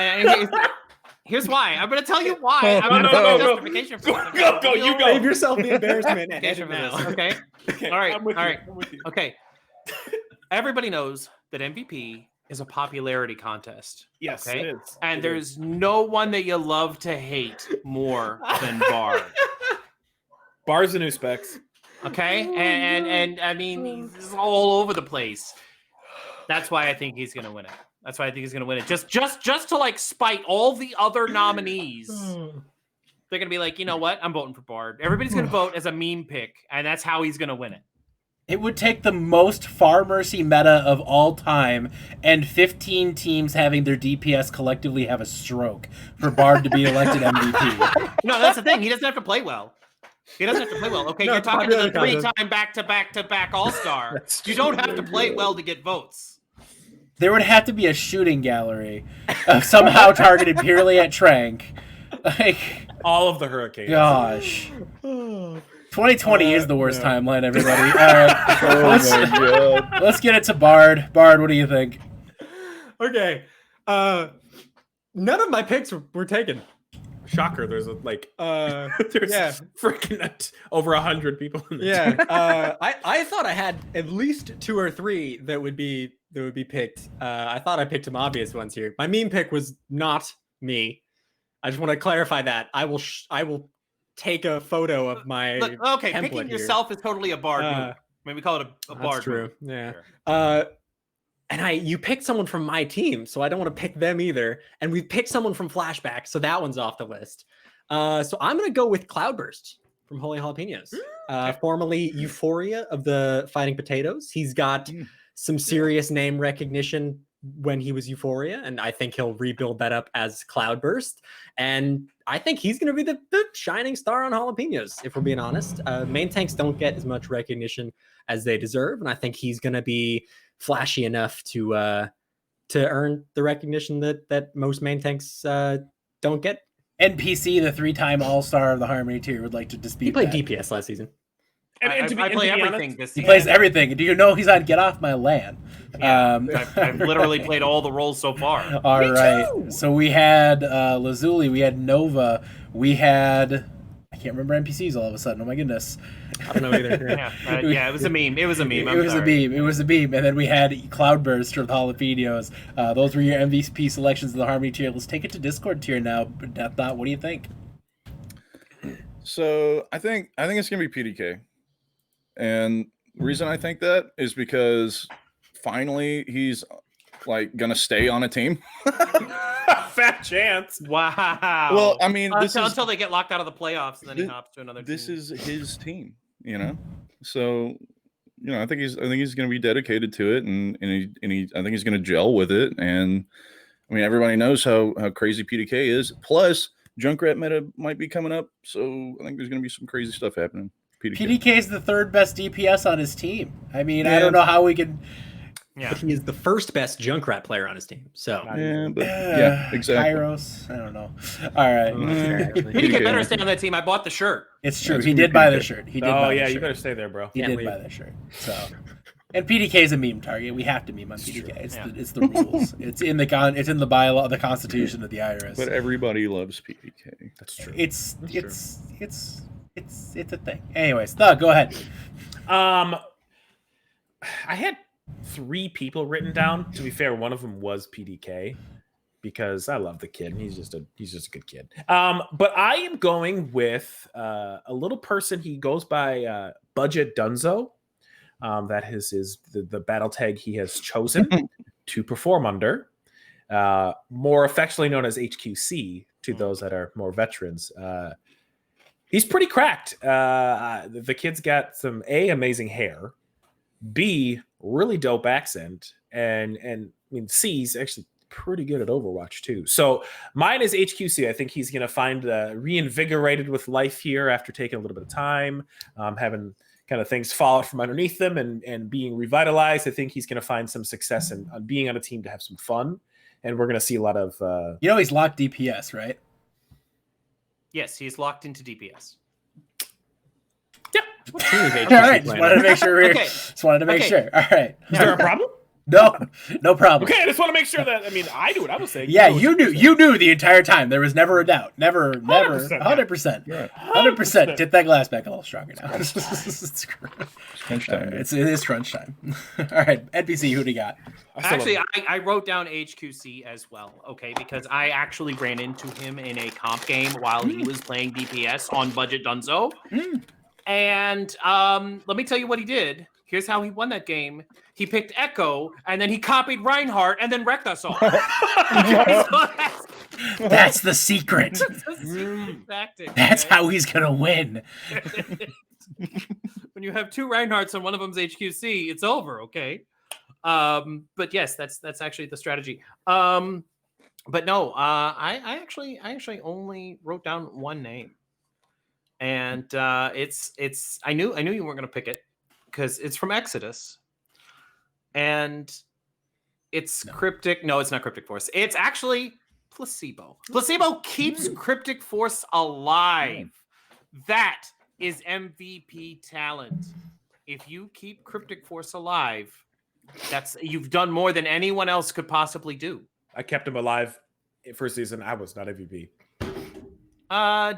here's why. I'm going to tell you why. I'm going to give justification for this. Go. You go. Save yourself the embarrassment. Okay. All right. Okay. Everybody knows that MVP is a popularity contest. Yes, okay? it is. And there's no one that you love to hate more than Bard. Bard's the new Specs. Okay, and I mean he's all over the place. That's why I think he's gonna win it. Just to like spite all the other nominees. They're gonna be like, you know what? I'm voting for Bard. Everybody's gonna vote as a meme pick, and that's how he's gonna win it. It would take the most Far Mercy meta of all time and 15 teams having their DPS collectively have a stroke for Bard to be elected MVP. No, that's the thing. He doesn't have to play well. Okay, No, you're talking to the popular 3-time back-to-back All-Star. You don't have to play well to get votes. There would have to be a shooting gallery somehow targeted purely at Trank. Like, All of the Hurricanes. gosh. 2020 is the worst timeline, everybody. All right. Let's get it to Bard. Bard, what do you think? Okay. None of my picks were taken. Shocker. There's There's freaking over 100 people in the I thought I had at least 2 or 3 that would be picked. I thought I picked some obvious ones here. My meme pick was not me. I just want to clarify that. I will take a photo of my picking yourself is totally a Bard move. I mean, we call it a Bard That's true. move. Yeah. Sure. And you picked someone from my team, so I don't want to pick them either. And we picked someone from Flashback, so that one's off the list. So I'm going to go with Cloudburst from Holy Jalapenos, formerly Euphoria of the Fighting Potatoes. He's got some serious name recognition when he was Euphoria, and I think he'll rebuild that up as Cloudburst. And I think he's going to be the shining star on Jalapenos, if we're being honest. Main tanks don't get as much recognition as they deserve, and I think he's going to be flashy enough to earn the recognition that most main tanks don't get. NPC, the 3-time All-Star of the Harmony tier, would like to dispute He played that. DPS last season. And I play everything this He season. plays everything. Do you know he's on Get Off My Land? I've literally played all the roles so far. All right. So we had Lazuli, we had Nova, we had... I can't remember NPCs all of a sudden. Oh my goodness. I don't know either. It was a meme. It was a meme. It was a meme. And then we had Cloudburst from the Jalapenos. Those were your MVP selections of the Harmony tier. Let's take it to Discord tier now. Death Knot, what do you think? So I think it's gonna be PDK, and the reason I think that is because finally he's like gonna stay on a team. Fat chance. Wow. Well, I mean, until they get locked out of the playoffs, and then he hops to another. This team. is his team, So, I think he's going to be dedicated to it, and I think he's going to gel with it. And I mean, everybody knows how crazy PDK is. Plus, Junkrat meta might be coming up, so I think there's going to be some crazy stuff happening. PDK is the third best DPS on his team. I mean, I Yeah. don't know how we can. Yeah. But he is the first best Junkrat player on his team. So Yeah, but yeah, exactly. Kairos. I don't know. All right. PDK better stay on that team. I bought the shirt. It's true. That's He gonna did be buy the PDK. shirt. He did Oh buy yeah, the you shirt. better stay there, bro. He Can't did leave. buy the shirt. So, and PDK is a meme target. We have to meme on PDK. It's the rules. It's in the bylaw, the constitution of the Iris. But everybody loves PDK. That's true. It's a thing. Anyways, Thug, go ahead. I had 3 people written down. To be fair, one of them was PDK because I love the kid. And he's just a good kid. But I am going with a little person. He goes by Budget Dunzo. That is the battle tag he has chosen to perform under. More affectionately known as HQC to those that are more veterans. He's pretty cracked. The kid's got some amazing hair, B, really dope accent, and I mean C's actually pretty good at Overwatch too. So mine is HQC. I think he's going to find reinvigorated with life here after taking a little bit of time, having kind of things fall out from underneath them and being revitalized. I think he's going to find some success in being on a team to have some fun, and we're going to see a lot of. He's locked DPS, right? Yes, he's locked into DPS. what team is All HQC right. Just playing wanted on? to make sure. Okay. Just wanted to make Okay. sure. All right. Is there a problem? No problem. Okay, I just want to make sure that I knew what I was saying. Yeah, know what you you're saying. knew the entire time. There was never a doubt. Never, 100%. 100%. Right. 100%. Tip that glass back a little stronger now. It's Crunch time. it is crunch time. All right, NPC, who do you got? I still Actually, love I wrote down HQC as well, okay, because I actually ran into him in a comp game while he was playing DPS on Budget Dunzo. And let me tell you what he did. Here's how he won that game. He picked Echo, and then he copied Reinhardt, and then wrecked us all. That's the secret. Tactic, That's okay? how he's gonna win. When you have 2 Reinhardts and one of them's HQC, it's over, okay? But yes, that's actually the strategy. But no, I actually only wrote down one name, and it's I knew you weren't gonna pick it because it's from Exodus, and it's Cryptic. No, it's not Cryptic Force. It's actually Placebo. Placebo keeps Cryptic Force alive. That is MVP talent. If you keep Cryptic Force alive, you've done more than anyone else could possibly do. I kept him alive first season. I was not MVP.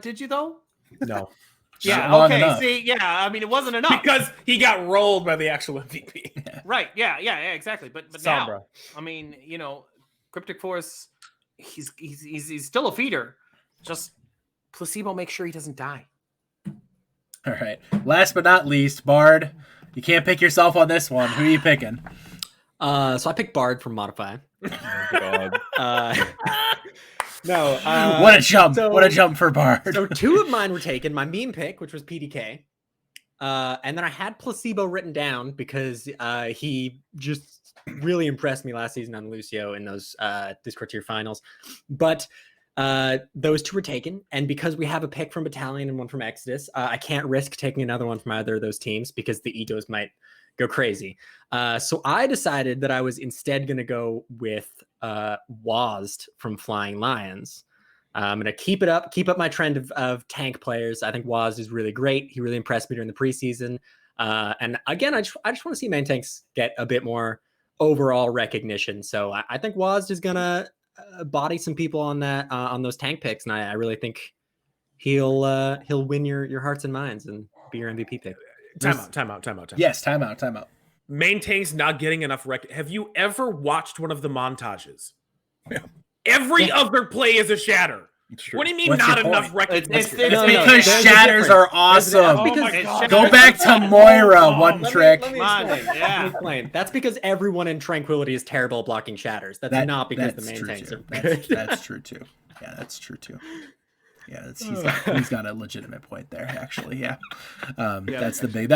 Did you though? No. Yeah. long Okay. enough. See, yeah. I mean, it wasn't enough. Because he got rolled by the actual MVP. Right. Yeah. Exactly. But now, Sombra. I mean, Cryptic Force, he's still a feeder. Just Placebo makes sure he doesn't die. All right. Last but not least, Bard. You can't pick yourself on this one. Who are you picking? So I picked Bard from Modify. God. No. What a jump! so- What a jump for Bard. So 2 of mine were taken. My meme pick, which was PDK. And then I had Placebo written down because he just really impressed me last season on Lucio in those Discord tier finals. But those 2 were taken. And because we have a pick from Battalion and one from Exodus, I can't risk taking another one from either of those teams because the egos might go crazy. So I decided that I was instead going to go with Wazd from Flying Lions. I'm going to keep up my trend of tank players. I think Waz is really great. He really impressed me during the preseason. And again, I just want to see main tanks get a bit more overall recognition. So I think Waz is going to body some people on that on those tank picks, and I really think he'll win your hearts and minds and be your MVP pick. Time out. Yes, timeout. Maintains not getting enough Have you ever watched one of the montages? Yeah. Every other play is a shatter. It's true. What do you mean What's not your enough point? recognition? It's No, Because there's a shatters difference. are awesome. Oh my It's God. Go back to Moira, one trick. Let me Come on, explain. yeah. Let me explain. That's because everyone in Tranquility is terrible at blocking shatters. That's not because the that's main true tanks too. are good. That's true too. Yeah, that's true too. Yeah, he's got a legitimate point there. Actually, yeah. That's the big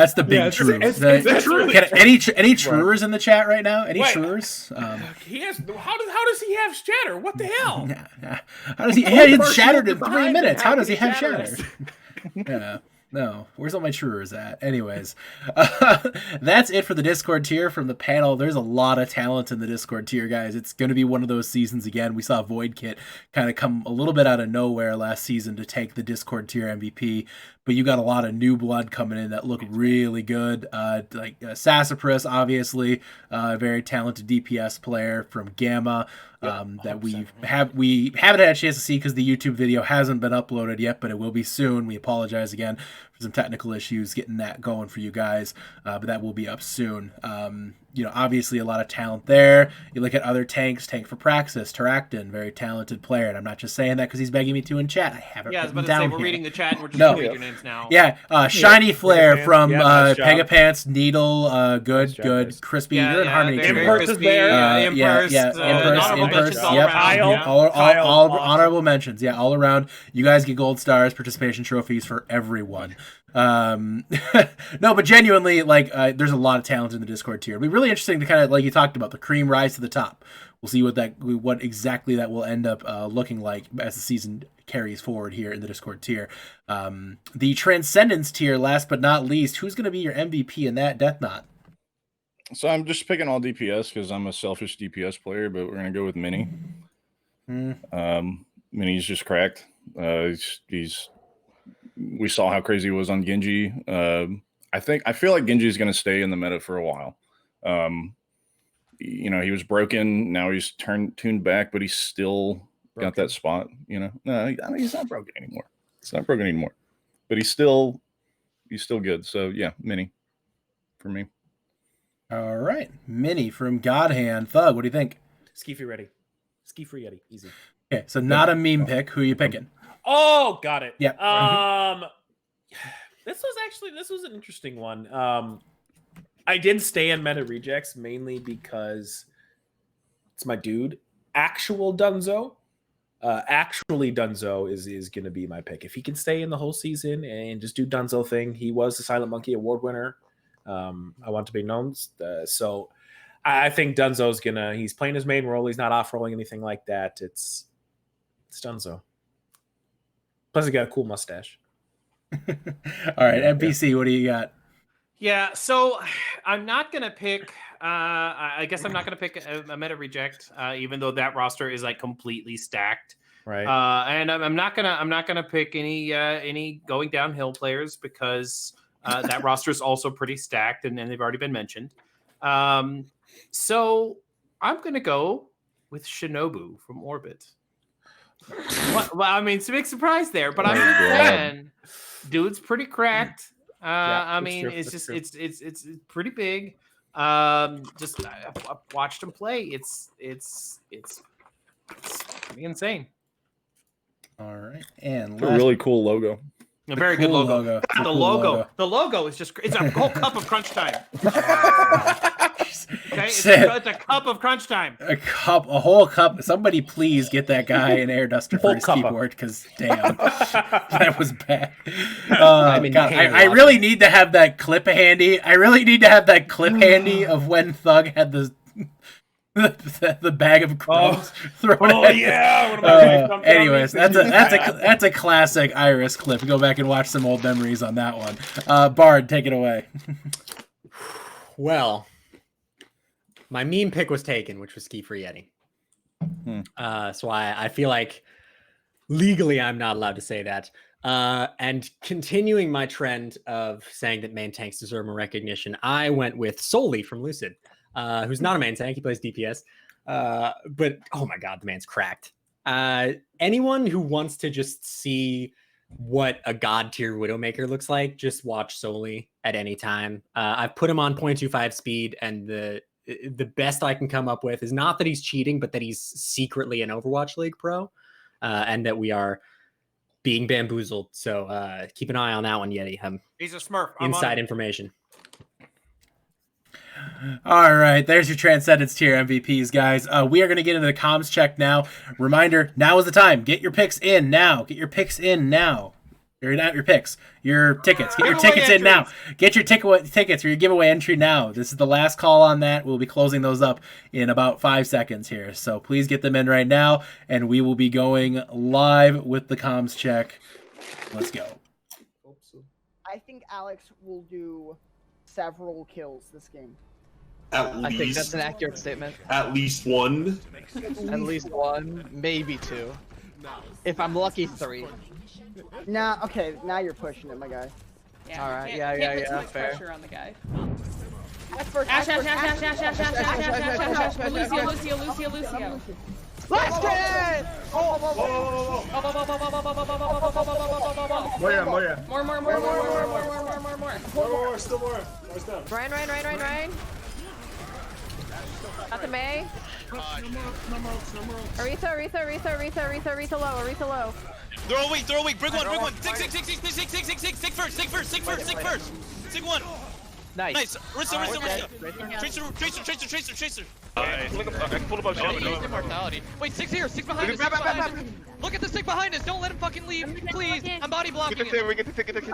true. it's true. Any truers in the chat right now? Any Wait. truers? He has. How does he have shatter? What the hell? Yeah. How does he? He person shattered in behind 3 him, minutes. how How can does he he have shatter shatter? us? Yeah. No, where's all my truers at? Anyways, that's it for the Discord tier from the panel. There's a lot of talent in the Discord tier, guys. It's going to be one of those seasons again. We saw Void Kit kind of come a little bit out of nowhere last season to take the Discord tier MVP, but you got a lot of new blood coming in that look really good. Like Sassafras, obviously, a very talented DPS player from Gamma. That we haven't had a chance to see because the YouTube video hasn't been uploaded yet, but it will be soon. We apologize again for some technical issues getting that going for you guys, but that will be up soon. Obviously a lot of talent there. You look at other tanks, Tank for Praxis, Teractin, very talented player, and I'm not just saying that because he's begging me to in chat. I have it Yeah, I was written about to say, down we're here. reading the chat and we're just No. reading your names now. Yeah, Shiny Flare Pegapants. from Yeah, nice job. Pegapants, Needle, good, job, good, guys. Crispy. Yeah, You're in yeah, Harmony very too. Impulse is crispy, there. Impulse, honorable mentions all yep. around. All, Yeah. all Kyle, honorable mentions, yeah, all around. You guys get gold stars, participation trophies for everyone. No, but genuinely, there's a lot of talent in the Discord tier. It'll be really interesting to kind of, like you talked about, the cream rise to the top. We'll see what exactly that will end up looking like as the season carries forward here in the Discord tier. The Transcendence tier, last but not least, who's going to be your MVP in that, Death Knot? So I'm just picking all DPS because I'm a selfish DPS player, but we're gonna go with Mini. Mini's just cracked. We saw how crazy he was on Genji. I feel like Genji is gonna stay in the meta for a while. He was broken. Now he's tuned back, but he's still got that spot. No, he's not broken anymore. It's not broken anymore, but he's still good. So yeah, Mini for me. All right, Mini from Godhand. Thug, what do you think? Ski free ready. Ski free Yeti. Easy. Okay, so not a meme pick. Who are you picking? Oh, got it. Yeah. This was an interesting one. I did stay in meta rejects mainly because it's my dude. Actually Dunzo is going to be my pick. If he can stay in the whole season and just do Dunzo thing, he was the Silent Monkey Award winner. I want to be known. So I think Dunzo's he's playing his main role. He's not off-rolling anything like that. It's Dunzo. Plus he got a cool mustache. All right, NPC, what do you got? Yeah, so I'm not gonna pick. I guess I'm not gonna pick a meta reject, even though that roster is completely stacked. Right. And I'm not gonna pick any going downhill players because that roster is also pretty stacked, and they've already been mentioned. So I'm gonna go with Shinobu from Orbit. Well, I mean, it's a big surprise there, but I'm saying, dude's pretty cracked. I mean, it's pretty big. Just I've watched him play. It's pretty insane. All right, and It's a really cool logo. A very good cool logo. logo. It's a The cool logo. logo. The logo is just—it's a whole cup of crunch time. Okay, it's a cup of crunch time. A whole cup. Somebody please get that guy an air duster for Whole his cuppa. keyboard, because damn, that was bad. I'm in God, pain I really need to have that clip handy. Handy of when Thug had the bag of crumbs thrown at yeah. anyways, that's a classic Iris clip. Go back and watch some old memories on that one. Bard, take it away. Well, my meme pick was taken, which was Ski Free Yeti. So I feel like legally I'm not allowed to say that. And continuing my trend of saying that main tanks deserve more recognition, I went with Soli from Lucid, who's not a main tank. He plays DPS. But oh my God, the man's cracked. Anyone who wants to just see what a god tier Widowmaker looks like, just watch Soli at any time. I've put him on 0.25 speed, and the best I can come up with is not that he's cheating, but that he's secretly an Overwatch League pro, and that we are being bamboozled. So keep an eye on that one, Yeti. He's a Smurf. Inside information. All right, there's your Transcendence tier MVPs, guys. We are going to get into the comms check now. Reminder, now is the time. Get your picks in now. Get your picks in now. Not your picks, your tickets. Get your tickets in now. Get your tickets for your giveaway entry now. This is the last call on that. We'll be closing those up in about 5 seconds here. So please get them in right now, and we will be going live with the comms check. Let's go. I I think Alex will do several kills this game. I think that's an accurate statement. At least one. At least one, maybe two. If I'm lucky, 3. Nah, okay, now you're pushing it, my guy. Yeah, All right, can't put too yeah, much fair. pressure on the guy. Ash, Lucio. Let's get it! Moira. More. Still more. Ryan. Got the May. Aretha low. Throw a weak. Bring one. Stick first. Stick one. Nice. Rissa. Tracer. I can pull him up. Immortality. Wait, 6 here. 6 behind us. Look at the stick behind us. Don't let him fucking leave, please. I'm body blocking him. We get to take it.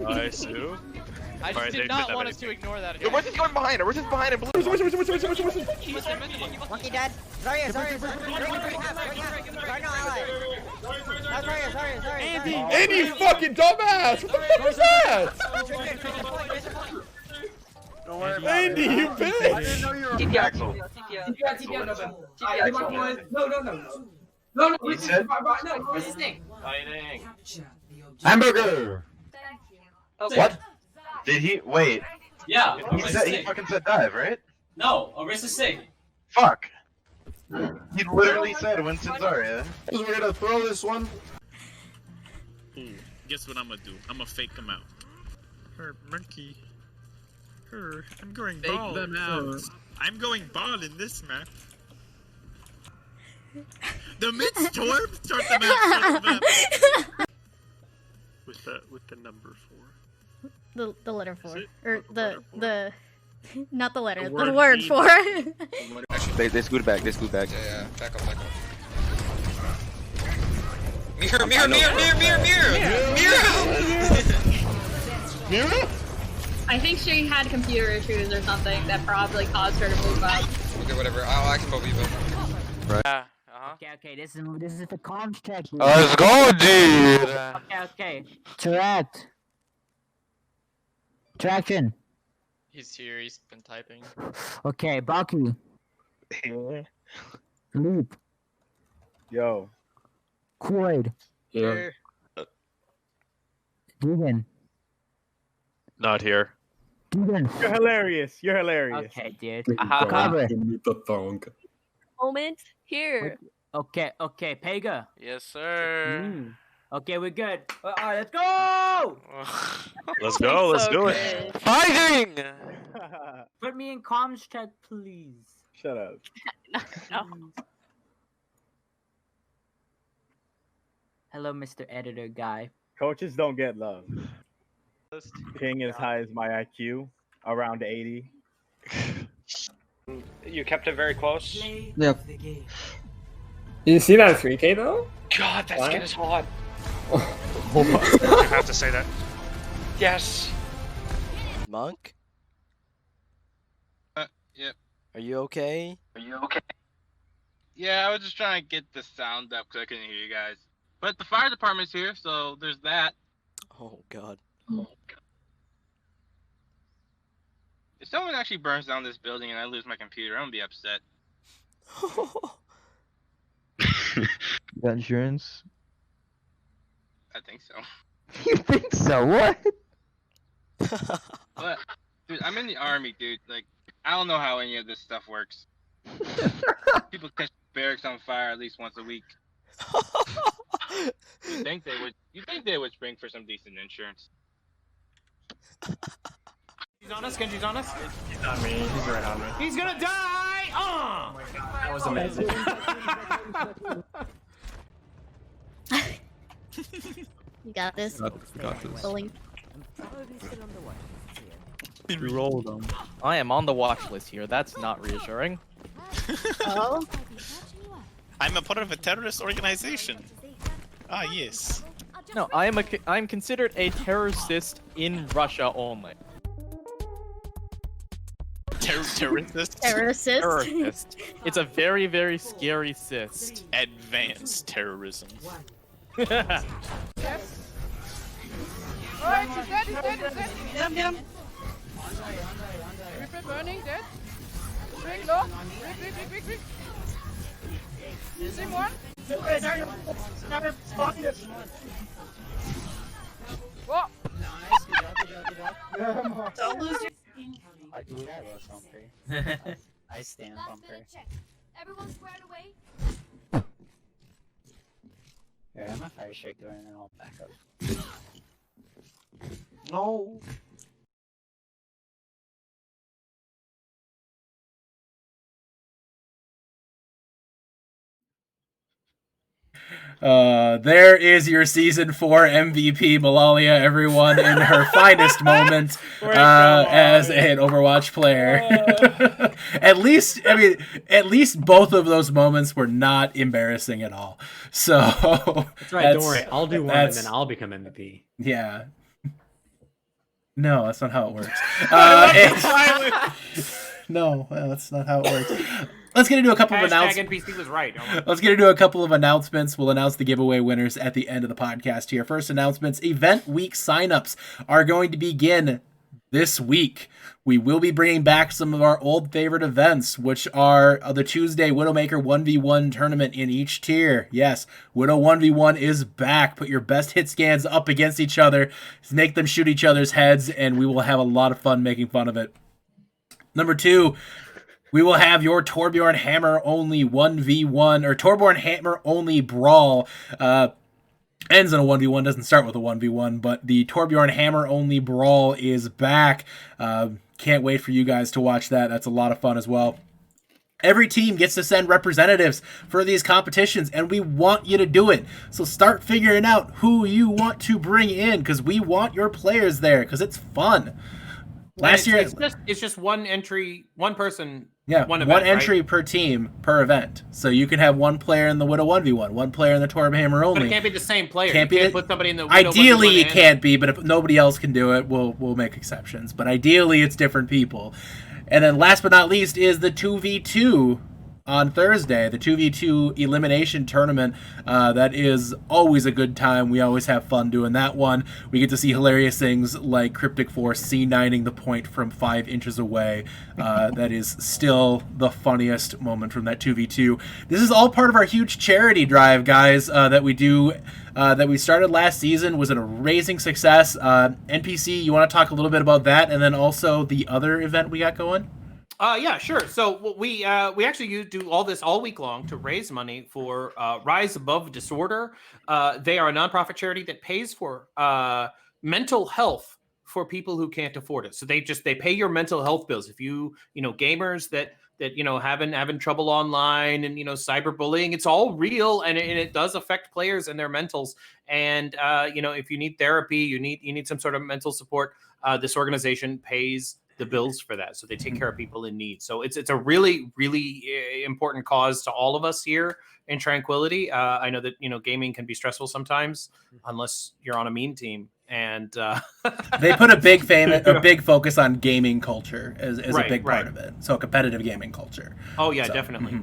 Nice, Sue. I just did not want us to ignore that. Yo, where's this going behind her? Where's this behind her? Monkey dead. Sorry. Andy, you fucking dumbass! What the fuck was that? Don't worry about Andy, you bitch! I didn't know you were No. He said? Where's his name? Fighting. Hamburger! What? Did he? Wait. Yeah. He fucking said dive, right? No, Orisa Sig. Fuck. He literally said Winston Zarya. We're gonna throw this one. Ooh, guess what I'm gonna do? I'm gonna fake him out. Monkey. I'm going ball. Them out. I'm going ball in this map. The mid-storm? Start the map. With the number 4. The letter 4. Or Okay, the not the letter, The the word word 4. They scoot back. Yeah, back up. Mirror? I think she had computer issues or something that probably caused her to move up. Okay, whatever. I can believe it. Right. Okay, this is the comms check. Let's go, dude! Okay. Traction. He's here. He's been typing. Okay, Baku. Loop. Yo. Quoid. Here. Deegan. Not here. Deegan. You're hilarious. Okay, dude. Cover. The thong. Moment here. Okay, Pega. Yes, sir. Okay, we're good. Alright, let's go! Let's go. Let's do it. Fighting! Put me in comms check, please. Shut up. No. Hello, Mr. Editor guy. Coaches don't get love. King as high as my IQ, around 80. You kept it very close. Yep. You see that 3K though? God, that skin is hot. I have to say that. Yes. Monk? Yep. Are you okay? Yeah, I was just trying to get the sound up because I couldn't hear you guys. But the fire department's here, so there's that. Oh god. If someone actually burns down this building and I lose my computer, I'm gonna be upset. You got insurance? I think so. You think so? What? But, dude, I'm in the army, dude. Like, I don't know how any of this stuff works. People catch barracks on fire at least once a week. You think they would spring for some decent insurance? He's on us. Genji's on us. He's on me. He's right on me. He's gonna die. Oh! That was amazing. You got this. The link. We rolled them. I am on the watch list here. That's not reassuring. Oh. I'm a part of a terrorist organization. Ah, yes. No, I'm considered a terrorist in Russia only. Terrorist? Terrorist. It's a very, very scary cyst. Advanced terrorism. Yes. He's dead. Get him. Ripper burning, dead. Big low. Big. Same one. Whoa. Don't lose your... I do that or something. I stand bumper. Everyone squared away. Yeah, I'm a fire shaker and then I'll back up. No. There is your season 4 MVP, Malalia, everyone, in her finest moment as an Overwatch player. At least both of those moments were not embarrassing at all. So that's right. Don't worry, I'll do one and then I'll become MVP. Yeah. No, that's not how it works. No, that's not how it works. Let's get into a couple of announcements. NPC was right. Let's get into a couple of announcements. We'll announce the giveaway winners at the end of the podcast here. First announcements, event week signups are going to begin this week. We will be bringing back some of our old favorite events, which are the Tuesday Widowmaker 1v1 tournament in each tier. Yes, Widow 1v1 is back. Put your best hit scans up against each other, make them shoot each other's heads, and we will have a lot of fun making fun of it. Number 2, we will have your Torbjorn Hammer only 1v1, or Torbjorn Hammer only brawl. Ends in a 1v1, doesn't start with a 1v1, but the Torbjorn Hammer only brawl is back. Can't wait for you guys to watch that. That's a lot of fun as well. Every team gets to send representatives for these competitions, and we want you to do it. So start figuring out who you want to bring in, because we want your players there, because it's fun. Last year, it's just one entry, one person. Yeah, one entry right? per team per event. So you can have one player in the Widow 1v1, one player in the Torb Hammer only. But it can't be the same player. Can't you can't put somebody in the Widow ideally 1v1 it can't be, but if nobody else can do it, we'll make exceptions. But ideally it's different people. And then last but not least is the 2v2 on Thursday, the 2v2 Elimination Tournament. That is always a good time. We always have fun doing that one. We get to see hilarious things like Cryptic Force C9ing the point from 5 inches away. That is still the funniest moment from that 2v2. This is all part of our huge charity drive, guys, that we do, that we started last season. Was an amazing success. NPC, you want to talk a little bit about that, and then also the other event we got going? Yeah, sure. So we actually do all this all week long to raise money for Rise Above Disorder. They are a nonprofit charity that pays for mental health for people who can't afford it. So they pay your mental health bills. If you gamers that having trouble online and cyberbullying, it's all real and it does affect players and their mentals. And if you need therapy, you need some sort of mental support, this organization pays the bills for that. So they take care of people in need. So it's a really, really important cause to all of us here in Tranquility. I know that, gaming can be stressful sometimes unless you're on a meme team. And they put a big focus on gaming culture as a big part of it. So competitive gaming culture. Oh yeah, definitely.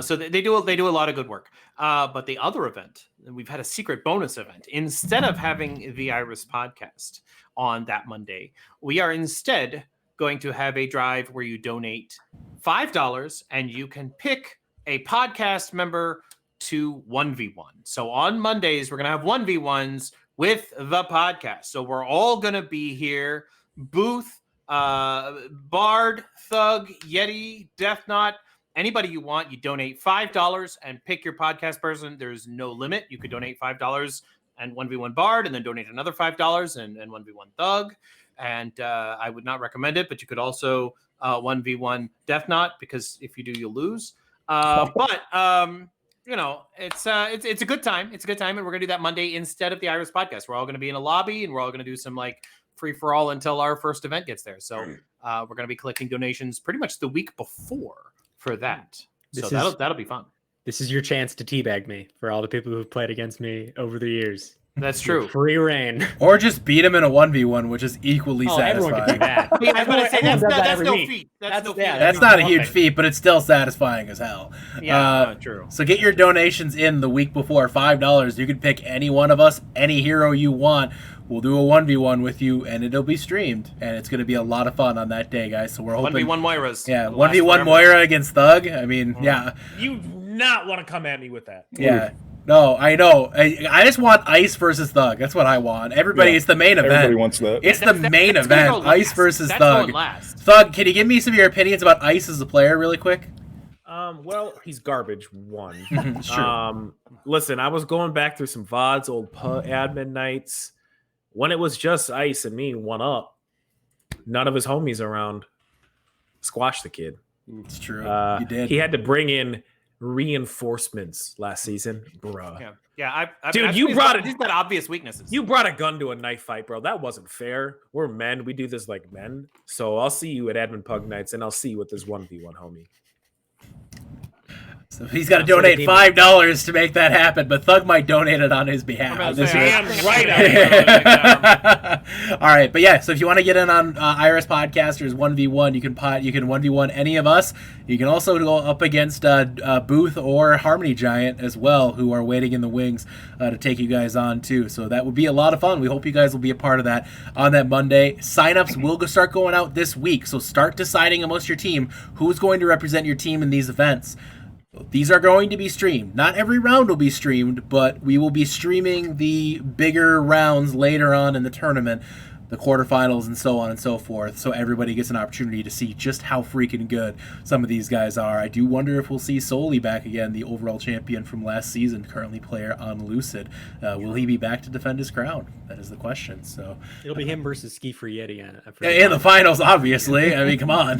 So they do a lot of good work. But the other event, we've had a secret bonus event. Instead of having the Iris podcast on that Monday, we are instead going to have a drive where you donate $5 and you can pick a podcast member to 1v1. So on Mondays, we're going to have 1v1s with the podcast. So we're all going to be here. Booth, Bard, Thug, Yeti, Death Knot, anybody you want, you donate $5 and pick your podcast person. There's no limit. You could donate $5 and 1v1 Bard and then donate another $5 and 1v1 Thug. And I would not recommend it, but you could also 1v1 Death Knot, because if you do, you'll lose. But it's a good time. It's a good time, and we're gonna do that Monday instead of the Iris podcast. We're all gonna be in a lobby, and we're all gonna do some free for all until our first event gets there. So we're gonna be collecting donations pretty much the week before for that. So that'll be fun. This is your chance to teabag me for all the people who've played against me over the years. That's true. Free reign. Or just beat him in a 1v1, which is equally Everyone can do satisfying. that. I was about to say, Everyone does that that's every no week. feat. That's no feat. That's not a huge feat, but it's still satisfying as hell. Yeah, true. So get your donations in the week before, $5. You can pick any one of us, any hero you want. We'll do a 1v1 with you, and it'll be streamed, and it's going to be a lot of fun on that day, guys. So we're hoping 1v1 Moiras. Yeah, It'll last 1v1 forever. Moira against Thug. I mean, yeah. You do not want to come at me with that. Yeah. No, I know. I just want Ice versus Thug. That's what I want. Everybody, Yeah. it's the main event. Everybody wants that. It's the main that's gonna event. go Ice last. versus That's Thug. going last. Thug, can you give me some of your opinions about Ice as a player really quick? Well, he's garbage, one. It's true. Listen, I was going back through some VODs, old admin nights, when it was just Ice and me, one up. None of his homies around. Squash the kid. It's true. You did. He had to bring in reinforcements last season, bruh. Yeah. Dude, I've you seen brought it. He's got obvious weaknesses. You brought a gun to a knife fight, bro. That wasn't fair. We're men. We do this like men. So I'll see you at Admin Pug Nights, and I'll see you with this 1v1 homie. So he's got to donate $5 to make that happen, but Thug might donate it on his behalf. Damn right. All right, but yeah. So if you want to get in on Iris Podcasters 1v1, you can 1v1 any of us. You can also go up against Booth or Harmony Giant as well, who are waiting in the wings to take you guys on too. So that would be a lot of fun. We hope you guys will be a part of that on that Monday. Signups will start going out this week, so start deciding amongst your team who's going to represent your team in these events. These are going to be streamed. Not every round will be streamed, but we will be streaming the bigger rounds later on in the tournament, the quarterfinals and so on and so forth, so everybody gets an opportunity to see just how freaking good some of these guys are. I do wonder if we'll see Soli back again, the overall champion from last season, currently player on Lucid. Will he be back to defend his crown? That is the question. So it'll be him versus Ski for Yeti in the finals, obviously. I mean, come on.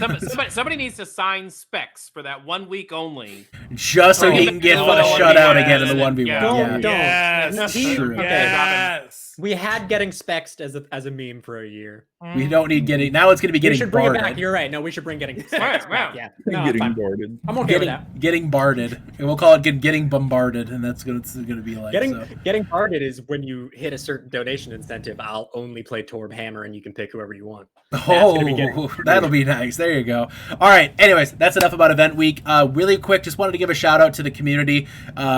Somebody needs to sign specs for that 1 week only. Just so he can get shut out again in the 1v1. Don't. Yes. True. Yes. We had getting spexed as a meme for a year. We don't need getting. Now it's going to be getting We should bring barded. it back. You're right. No, we should bring getting spexed back. Yeah. No, Getting fine. barded. I'm okay with that. Getting barded. And we'll call it getting bombarded, and that's going to be like Getting barded is when you hit a certain donation incentive. I'll only play Torb Hammer, and you can pick whoever you want. That'll be nice. There you go. All right. Anyways, that's enough about event week. Really quick, just wanted to give a shout out to the community.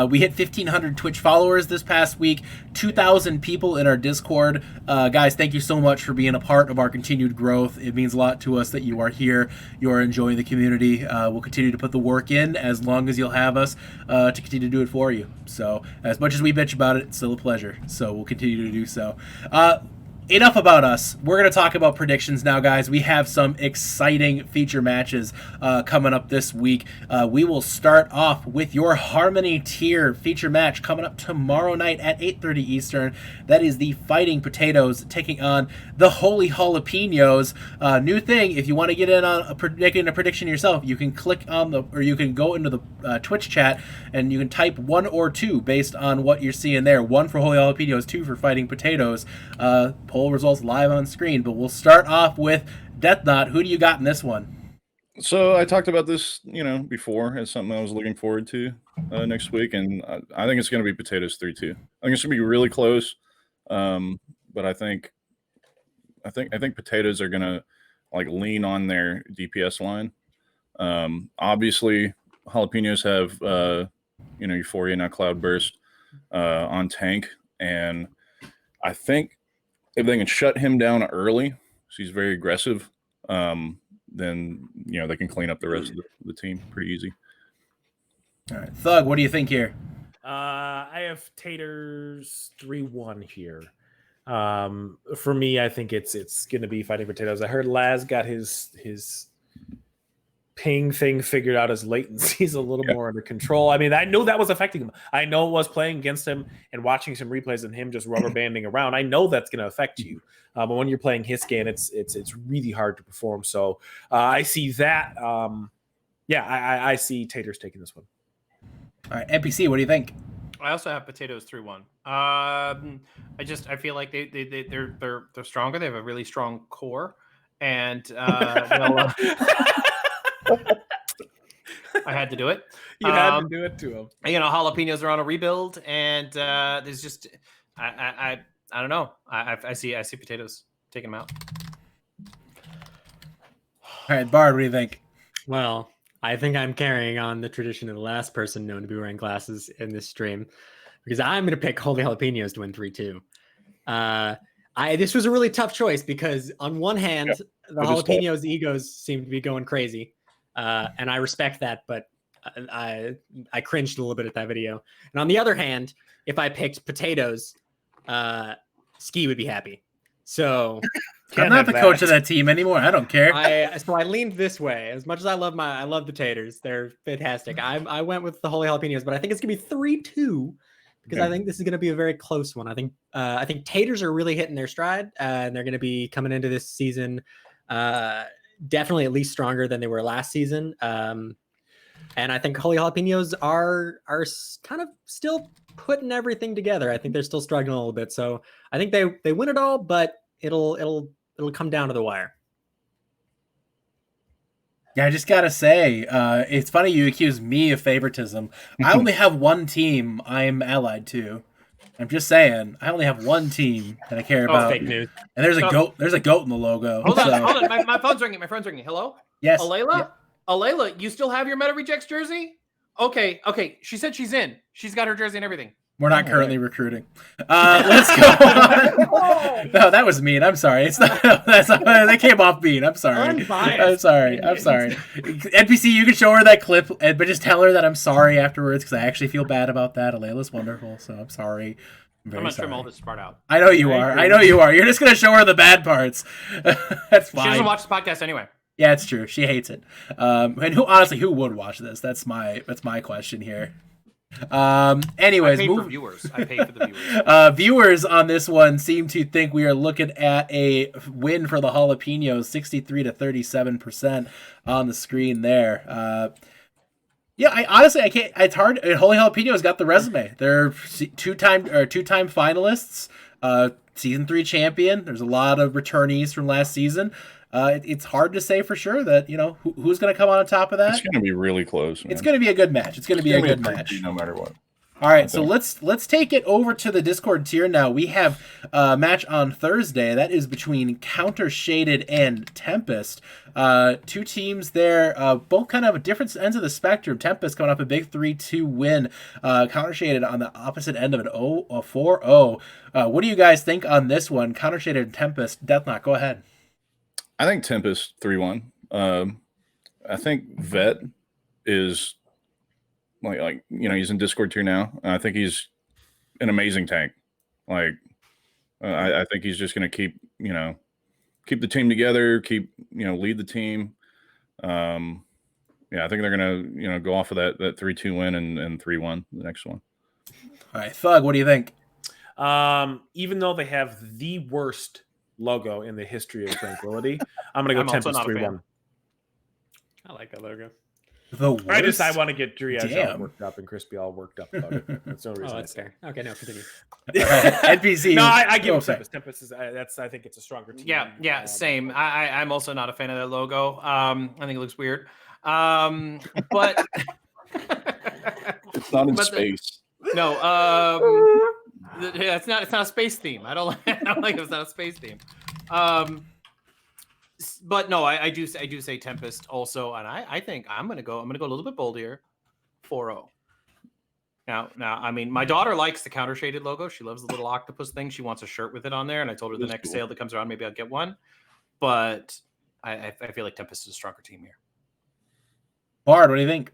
We hit 1,500 Twitch followers this past week. 2,000 people in our Discord. Guys, thank you so much for being a part of our continued growth. It means a lot to us that you are here. You are enjoying the community. We'll continue to put the work in as long as you'll have us to continue to do it for you. So as much as we bitch about it, it's still a pleasure. So we'll continue to do so. Enough about us. We're going to talk about predictions now, guys. We have some exciting feature matches coming up this week. We will start off with your Harmony tier feature match coming up tomorrow night at 8:30 Eastern. That is the Fighting Potatoes taking on the Holy Jalapenos. New thing, if you want to get in on making a prediction yourself, you can click on you can go into the Twitch chat and you can type 1 or 2 based on what you're seeing there. 1 for Holy Jalapenos, 2 for Fighting Potatoes. Poll results live on screen, but we'll start off with Death Knot. Who do you got in this one? So I talked about this, before as something I was looking forward to next week, and I think it's going to be Potatoes 3-2. I think it's going to be really close, but I think Potatoes are going to lean on their DPS line. Obviously, Jalapenos have Euphoria, now Cloudburst on tank, and I think if they can shut him down early, so he's very aggressive, then they can clean up the rest of the team pretty easy. All right, Thug, what do you think here? I have Taters 3-1 here. For me, I think it's going to be Fighting Potatoes. I heard Laz got his ping thing figured out, his latency's a little more under control. I mean, I know that was affecting him. I know it was playing against him and watching some replays and him just rubber banding around. I know that's going to affect you. But when you're playing Hiscan, it's really hard to perform. So I see that. I see Taters taking this one. All right, NPC, what do you think? I also have Potatoes 3-1. I feel like they're stronger. They have a really strong core, and I had to do it. You had to do it to him. Jalapenos are on a rebuild, and there's just I don't know. I see potatoes taking them out. All right, Bard, what do you think? Well, I think I'm carrying on the tradition of the last person known to be wearing glasses in this stream, because I'm going to pick Holy Jalapenos to win 3-2. This was a really tough choice because on one hand, the Jalapenos' egos seem to be going crazy, and I respect that, but I cringed a little bit at that video. And on the other hand, if I picked potatoes, Ski would be happy. So I'm not the coach of that team anymore. I don't care. So I leaned this way. As much as I love the taters, they're fantastic. I went with the Holy Jalapenos, but I think it's gonna be 3-2 because I think this is gonna be a very close one. I think taters are really hitting their stride, and they're gonna be coming into this season definitely at least stronger than they were last season. And I think Holy Jalapenos are kind of still putting everything together. I think they're still struggling a little bit. So I think they win it all, but it'll come down to the wire. Yeah, I just gotta say, it's funny you accuse me of favoritism. I only have one team I'm allied to. I'm just saying, I only have one team that I care about. Fake news. And there's a goat. There's a goat in the logo. Hold on. My phone's ringing. Hello? Yes. Alayla? Alayla, you still have your Meta Rejects jersey? Okay. She said she's in. She's got her jersey and everything. We're not currently recruiting. Let's go on. No, that was mean. I'm sorry. It's not. That came off mean. I'm sorry. I'm sorry. NPC, you can show her that clip, but just tell her that I'm sorry afterwards because I actually feel bad about that. Alayla's wonderful, so I'm sorry. I'm gonna trim all this part out. I know you are. You're just gonna show her the bad parts. That's fine. She doesn't watch the podcast anyway. Yeah, it's true. She hates it. And who would watch this? That's my question here. Anyways, I pay for the viewers. Viewers on this one seem to think we are looking at a win for the Jalapenos, 63-37% on the screen there. Yeah, I can't. It's hard. Holy Jalapenos got the resume. They're two-time finalists, season 3 champion. There's a lot of returnees from last season. It's hard to say for sure that who's going to come on top of that. It's going to be really close. Man. It's going to be a good match. It's going to be a good match, no matter what. All right, so let's take it over to the Discord tier now. We have a match on Thursday that is between Counter Shaded and Tempest. Two teams there, both kind of different ends of the spectrum. Tempest coming up a big 3-2 win. Counter Shaded on the opposite end of it, 4-0. What do you guys think on this one? Counter Shaded and Tempest. Deathnot, go ahead. I think Tempest 3-1. I think Vet is like he's in Discord tier now. And I think he's an amazing tank. I think he's just going to keep the team together, lead the team. I think they're going to go off of that 3-2 win and 3-1 the next one. All right, Thug, what do you think? Even though they have the worst logo in the history of Tranquility, I'm gonna go Tempest 3-1. I like that logo. The worst? I want to get Driage all worked up and Crispy all worked up about it. That's the only reason. That's fair. Okay, no, continue. NPC. No, I give Tempest. Tempest is I think it's a stronger team. Yeah, same. I'm also not a fan of that logo. I think it looks weird. But it's not in space. It's not a space theme. I don't like it. It's not a space theme. But no, I do say Tempest also, and I think I'm gonna go a little bit bold here, 4-0. Now, I mean, my daughter likes the Counter Shaded logo. She loves the little octopus thing. She wants a shirt with it on there, and I told her the next sale that comes around, maybe I'll get one. But I feel like Tempest is a stronger team here. Bard, what do you think?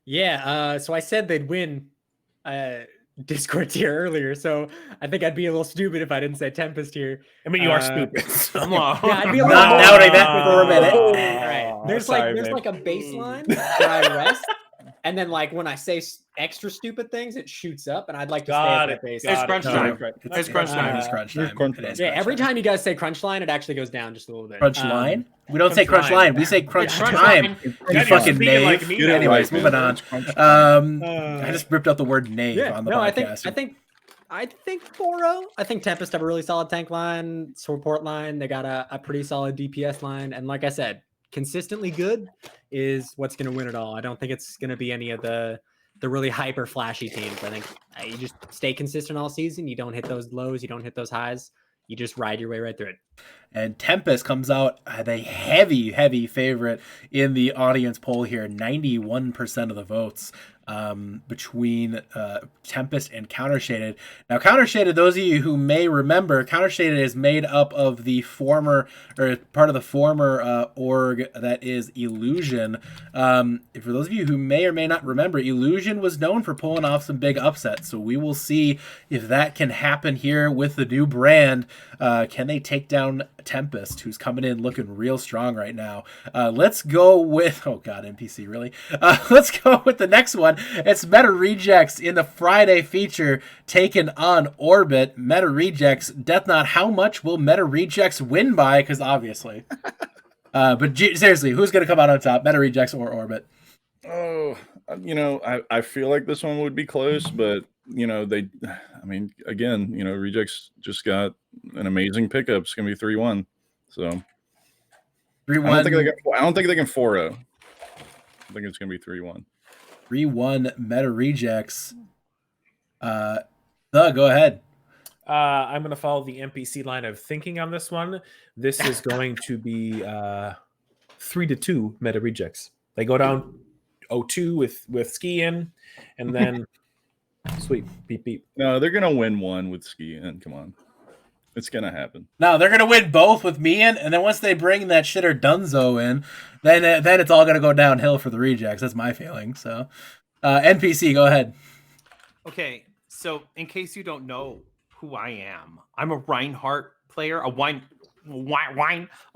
Yeah, so I said they'd win Discord tier earlier, so I think I'd be a little stupid if I didn't say Tempest here. I mean, you are stupid. Yeah, I'd be a little not doubting that for a minute. All right. There's like a baseline where I rest, and then like when I say extra stupid things, it shoots up, and I'd like to stay at that baseline. It's crunch time. It's crunch time. It's crunch time. Yeah, every time you guys say crunch line, it actually goes down just a little bit. Crunch line? We don't say crunch line. We say crunch time. You fucking knave. Anyways, moving on. I just ripped out the word knave on the podcast. I think 4-0. I think Tempest have a really solid tank line, support line. They got a pretty solid DPS line. And like I said, consistently good is what's going to win it all. I don't think it's going to be any of the the really hyper flashy teams. I think you just stay consistent all season. You don't hit those lows. You don't hit those highs. You just ride your way right through it. And Tempest comes out the heavy favorite in the audience poll here. 91% of the votes between Tempest and Countershaded. Now, Countershaded, those of you who may remember, Countershaded is made up of the former, or part of the former org that is Illusion. For those of you who may or may not remember, Illusion was known for pulling off some big upsets. So we will see if that can happen here with the new brand. Can they take down Tempest, who's coming in looking real strong right now? Let's go with, oh god, NPC, really? Let's go with the next one. It's Meta Rejects in the Friday feature taking on Orbit. Meta Rejects, Death Knot, how much will Meta Rejects win by? Because obviously. But seriously, who's going to come out on top, Meta Rejects or Orbit? Oh, I feel like this one would be close, but again, Rejects just got an amazing pickup. It's gonna be 3-1. So 3-1. I don't think they can 4-0. I think it's gonna be 3-1. 3-1 Meta Rejects. Go ahead. I'm going to follow the NPC line of thinking on this one. This is going to be 3-2 Meta Rejects. They go down 0-2 with Ski in, and then sweet beep beep. No, they're gonna win one with Ski in. Come on, it's gonna happen. No, they're gonna win both with me in, and then once they bring that shitter Dunzo in, then it's all gonna go downhill for the Rejects. That's my feeling. So, NPC, go ahead. Okay, so in case you don't know who I am, I'm a Reinhardt player, a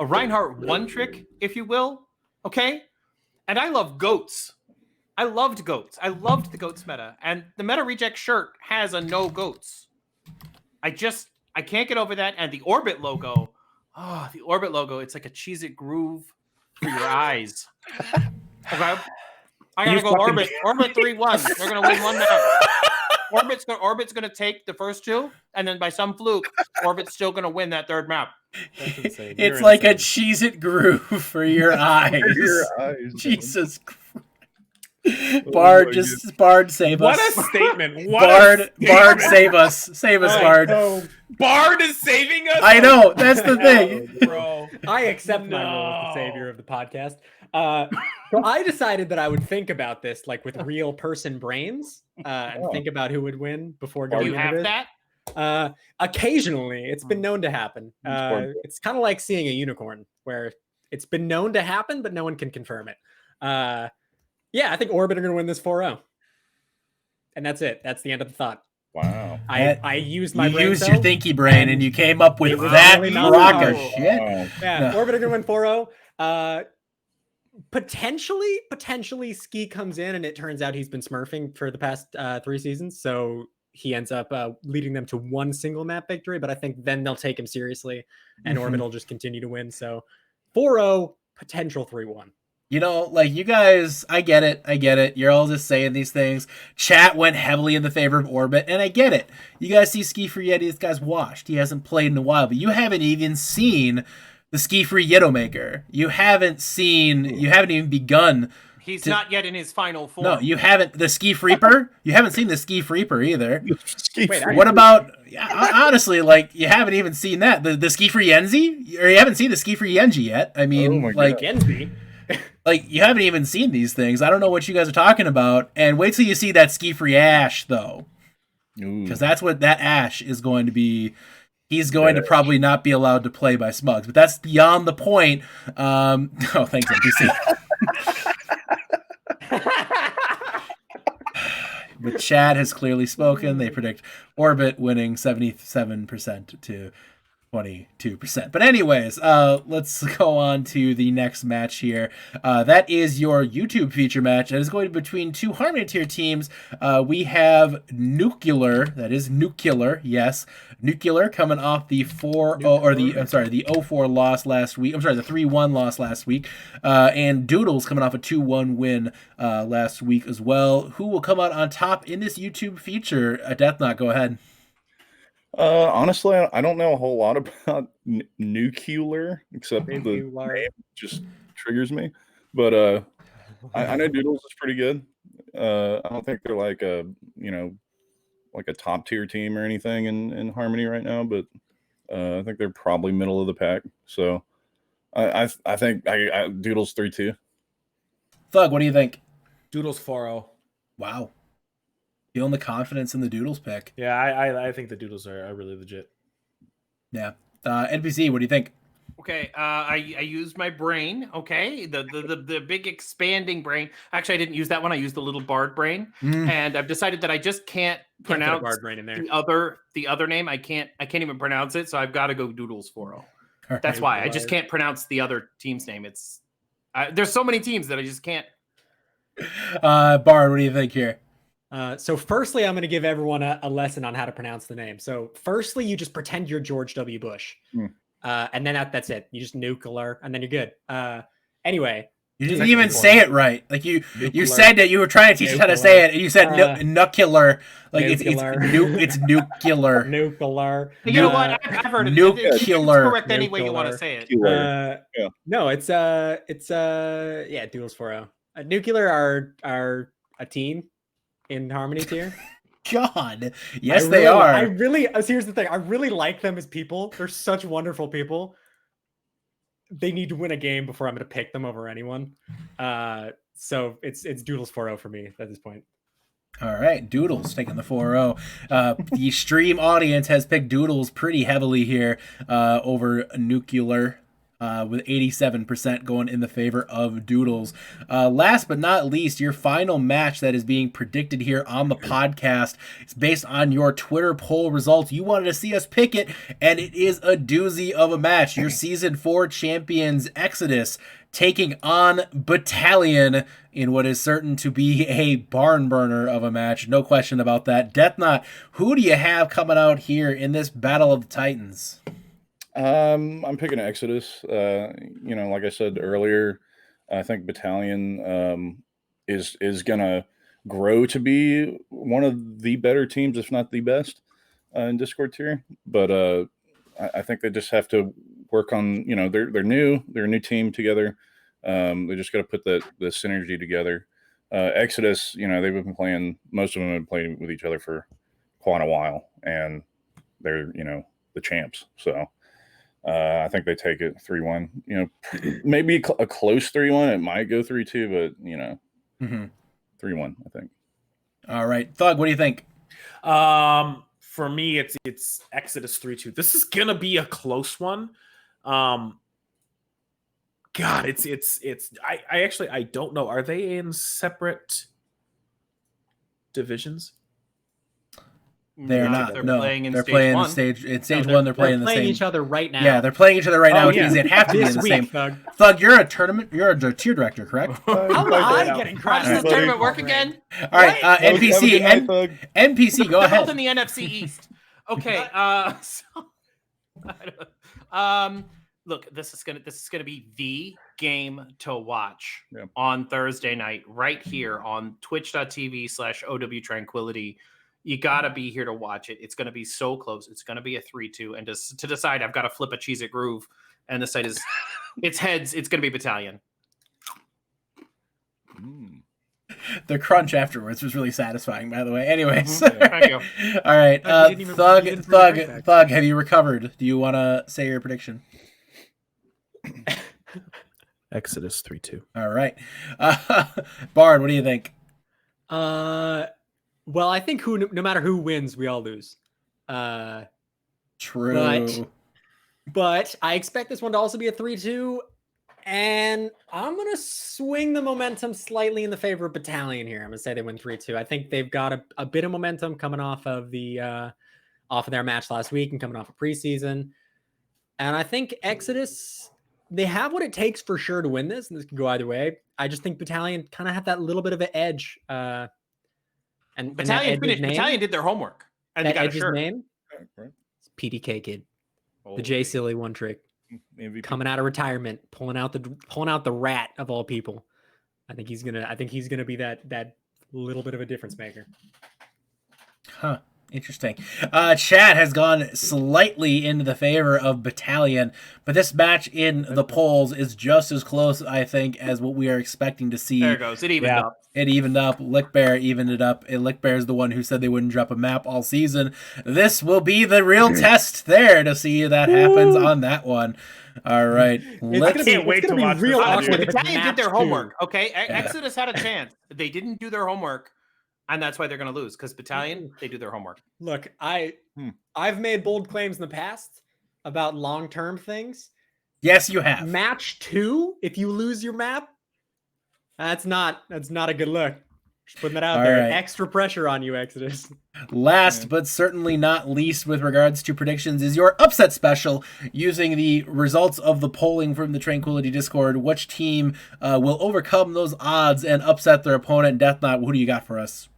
Reinhardt one trick, if you will. Okay, and I love goats. I loved goats. I loved the goats meta, and the Meta Reject shirt has a no goats. I can't get over that. And the Orbit logo, it's like a Cheez-It groove for your eyes. Okay, I gotta go Orbit 3-1. They're gonna win one map. Orbit's gonna take the first two, and then by some fluke, Orbit's still gonna win that third map. It's like a Cheez-It groove for your eyes. Jesus Christ. Bard, Bard, save us. What a statement! Bard, save us, Bard. Bard is saving us. I know, that's the thing, bro. I accept my role as the savior of the podcast. So I decided that I would think about this like with real person brains and think about who would win before going into have this. that? Occasionally, it's been known to happen. It's kind of like seeing a unicorn, where it's been known to happen, but no one can confirm it. Yeah, I think Orbit are going to win this 4-0. And that's it. That's the end of the thought. Wow. I used my brain. You used your thinky brain and you came up with that really rock of shit. Yeah, no. Orbit are going to win 4-0. Potentially Ski comes in and it turns out he's been smurfing for the past 3 seasons. So he ends up leading them to one single map victory. But I think then they'll take him seriously and Orbit will just continue to win. So 4-0, potential 3-1. You know, like, you guys, I get it. You're all just saying these things. Chat went heavily in the favor of Orbit, and I get it. You guys see Ski Free Yeti, this guy's washed. He hasn't played in a while, but you haven't even seen the Ski Free Yedomaker. You haven't even begun. He's not yet in his final form. No, you haven't. The Ski Freeper? You haven't seen the Ski Freeper either. Wait, what about, honestly, like, you haven't even seen that. The Ski Free Yenzi? Or you haven't seen the Ski Free Yenji yet. I mean, like, Yenzi. Like, you haven't even seen these things. I don't know what you guys are talking about. And wait till you see that Ski Free Ash, though. Because that's what that Ash is going to be. He's going to probably not be allowed to play by Smugs. But that's beyond the point. Oh, thanks, NPC. But Chad has clearly spoken. They predict Orbit winning 77% to 22%. But anyways, let's go on to the next match here. That is your YouTube feature match. That is going to be between two Harmony tier teams. We have Nuclear, that is Nuclear, yes. Nuclear coming off the 0-4 loss last week. I'm sorry, the 3-1 loss last week. And Doodles coming off a 2-1 win last week as well. Who will come out on top in this YouTube feature? Death Knot, go ahead. Honestly, I don't know a whole lot about Nuclear, except the name just triggers me. But I know Doodles is pretty good. I don't think they're like a like a top tier team or anything in Harmony right now, but I think they're probably middle of the pack. So I think I Doodles 3-2. Thug, what do you think? Doodles 4-0. Wow. Feeling the confidence in the Doodles pick. Yeah, I think the Doodles are really legit. Yeah. NPC, what do you think? Okay, I used my brain. Okay, the big expanding brain. Actually, I didn't use that one. I used the little bard brain, and I've decided that I just can't pronounce bard brain in there. the other name. I can't even pronounce it, so I've got to go Doodles 4-0. That's why I just can't pronounce the other team's name. It's there's so many teams that I just can't. Bard, what do you think here? So firstly, I'm going to give everyone a lesson on how to pronounce the name. So firstly, you just pretend you're George W. Bush. And then that's it. You just nuclear, and then you're good. Anyway. You didn't even say it right. Like you said that you were trying to teach us how to say it, and you said nuclear. Like it's nuclear. Nuclear. You know what? I've heard it. Nuclear. It's correct any way you want to say it. No, it's Doodles 4-0. Nuclear are a team in Harmony tier. God, yes, they are. I really. Here's the thing. I really like them as people. They're such wonderful people. They need to win a game before I'm going to pick them over anyone. So it's Doodles 4-0 for me at this point. All right, Doodles taking the 4-0. The stream audience has picked Doodles pretty heavily here over Nuclear. With 87% going in the favor of Doodles. Last but not least, your final match that is being predicted here on the podcast is based on your Twitter poll results. You wanted to see us pick it, and it is a doozy of a match. Your Season 4 champions, Exodus, taking on Battalion in what is certain to be a barn burner of a match. No question about that. Death Knot, who do you have coming out here in this Battle of the Titans? I'm picking Exodus. Like I said earlier, I think Battalion is gonna grow to be one of the better teams, if not the best, in Discord tier. But I think they just have to work on. They're new. They're a new team together. They just got to put the synergy together. Exodus, they've been playing. Most of them have been playing with each other for quite a while, and they're the champs. So. I think they take it 3-1. Maybe a close 3-1. It might go 3-2, but 3-1. I think. All right, Thug. What do you think? For me, it's Exodus 3-2. This is gonna be a close one. God, I don't know. Are they in separate divisions? They're not. They're No, playing in they're stage playing one. stage. In stage No, one, they're playing the same. each other right now. Yeah, they're playing each other right now. Yeah. They have to be in This the week, same. Thug. Thug, you're a tournament. You're a tier director, correct? How am I getting crushed? Does this tournament work again? All right, NPC. NPC, go They're ahead. both in the NFC East. Okay. Look, this is gonna be the game to watch on Thursday night, right here on twitch.tv/OW Tranquility. You gotta be here to watch it. It's gonna be so close. It's gonna be a 3-2, and to decide, I've got to flip a Cheez-It Groove, and the site is it's heads. It's gonna be Battalion. The crunch afterwards was really satisfying, by the way. Anyways, Thank you. All right, Thug, have you recovered? Do you want to say your prediction? Exodus 3-2. All right, Bard, what do you think? Well, I think no matter who wins, we all lose. True. But I expect this one to also be a 3-2, and I'm going to swing the momentum slightly in the favor of Battalion here. I'm going to say they win 3-2. I think they've got a bit of momentum coming off of their match last week and coming off of preseason. And I think Exodus, they have what it takes for sure to win this, and this can go either way. I just think Battalion kind of have that little bit of an edge. And Battalion did their homework, and they got a shirt. Name? It's PDK Kid, the J Silly one trick, coming out of retirement, pulling out the rat of all people. I think he's gonna be that little bit of a difference maker. Huh. Interesting. Chat has gone slightly into the favor of Battalion, but this match in the polls is just as close, I think, as what we are expecting to see. There it goes. It evened up. It evened up. Lickbear evened it up. And Lickbear is the one who said they wouldn't drop a map all season. This will be the real test there to see if that happens on that one. All right. I can't wait to watch real this. awkward. The Battalion did their Match homework. Okay, Exodus had a chance. They didn't do their homework, and that's why they're going to lose. Because Battalion, they do their homework. Look, I've made bold claims in the past about long-term things. Yes, you have. Match 2, if you lose your map, that's not a good look. Just putting that out All there. right. Extra pressure on you, Exodus. Last but certainly not least with regards to predictions is your upset special using the results of the polling from the Tranquility Discord. Which team will overcome those odds and upset their opponent? Death Knot, who do you got for us?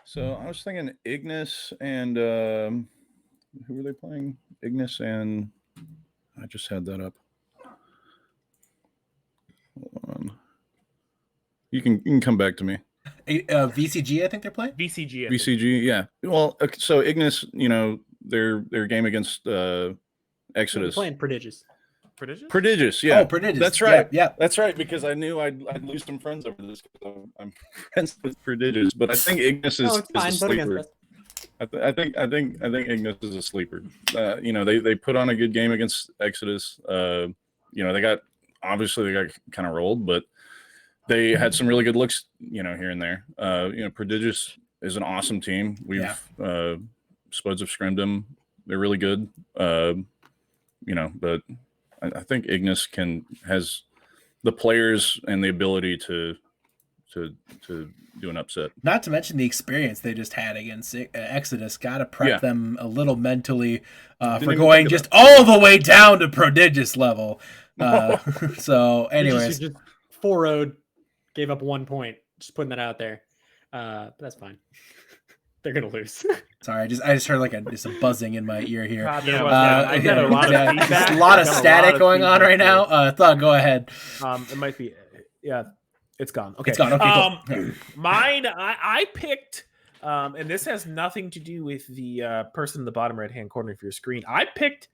So I was thinking Ignis and who were they playing? Ignis and I just had that up. Hold on. You can come back to me. VCG, I think they're playing. VCG, yeah. Well, so Ignis, their game against Exodus. Playing Prodigious. Prodigious, yeah. Oh, Prodigious. That's right. Yeah. That's right, because I knew I'd lose some friends over this. I'm friends with Prodigious, but I think Ignis is a sleeper. I think Ignis is a sleeper. They put on a good game against Exodus. They got kind of rolled, but they had some really good looks, here and there. Prodigious is an awesome team. We've Spuds have scrimmed them. They're really good. But I think Ignis has the players and the ability to do an upset. Not to mention the experience they just had against Exodus. Got to prep them a little mentally for going just all the way down to Prodigious level. So, anyways, just 4-0'd, gave up 1 point. Just putting that out there. But that's fine. They're gonna lose. Sorry, I just heard just a buzzing in my ear here. I got a lot of feedback. A lot of static going on right now. Thug, go ahead. It might be, it's gone. Okay, it's gone. Okay, cool. Mine, I picked, and this has nothing to do with the person in the bottom right hand corner of your screen. I picked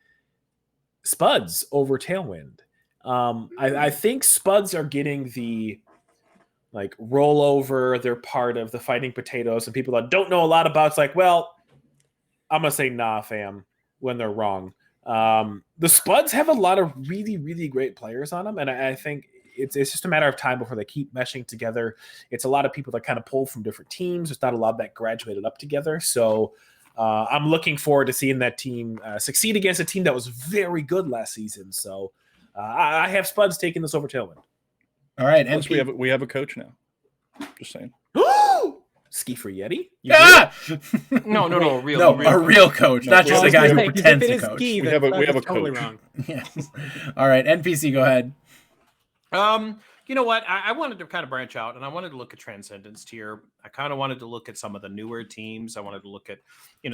Spuds over Tailwind. I think Spuds are getting the rollover. They're part of the Fighting Potatoes, and people that don't know a lot about it's like, well, I'm gonna say nah, fam, when they're wrong. The Spuds have a lot of really, really great players on them, and I think it's just a matter of time before they keep meshing together. It's a lot of people that kind of pull from different teams. There's not a lot that graduated up together, so I'm looking forward to seeing that team succeed against a team that was very good last season. So I have Spuds taking this over Tailwind. All right, and we have a coach now. Just saying. Ski for Yeti? No, a real coach, not just a guy who pretends to coach. We have a totally coach. Wrong. Yes. All right, NPC, go ahead. You know what? I wanted to kind of branch out, and I wanted to look at Transcendence tier. I kind of wanted to look at some of the newer teams. I wanted to look at,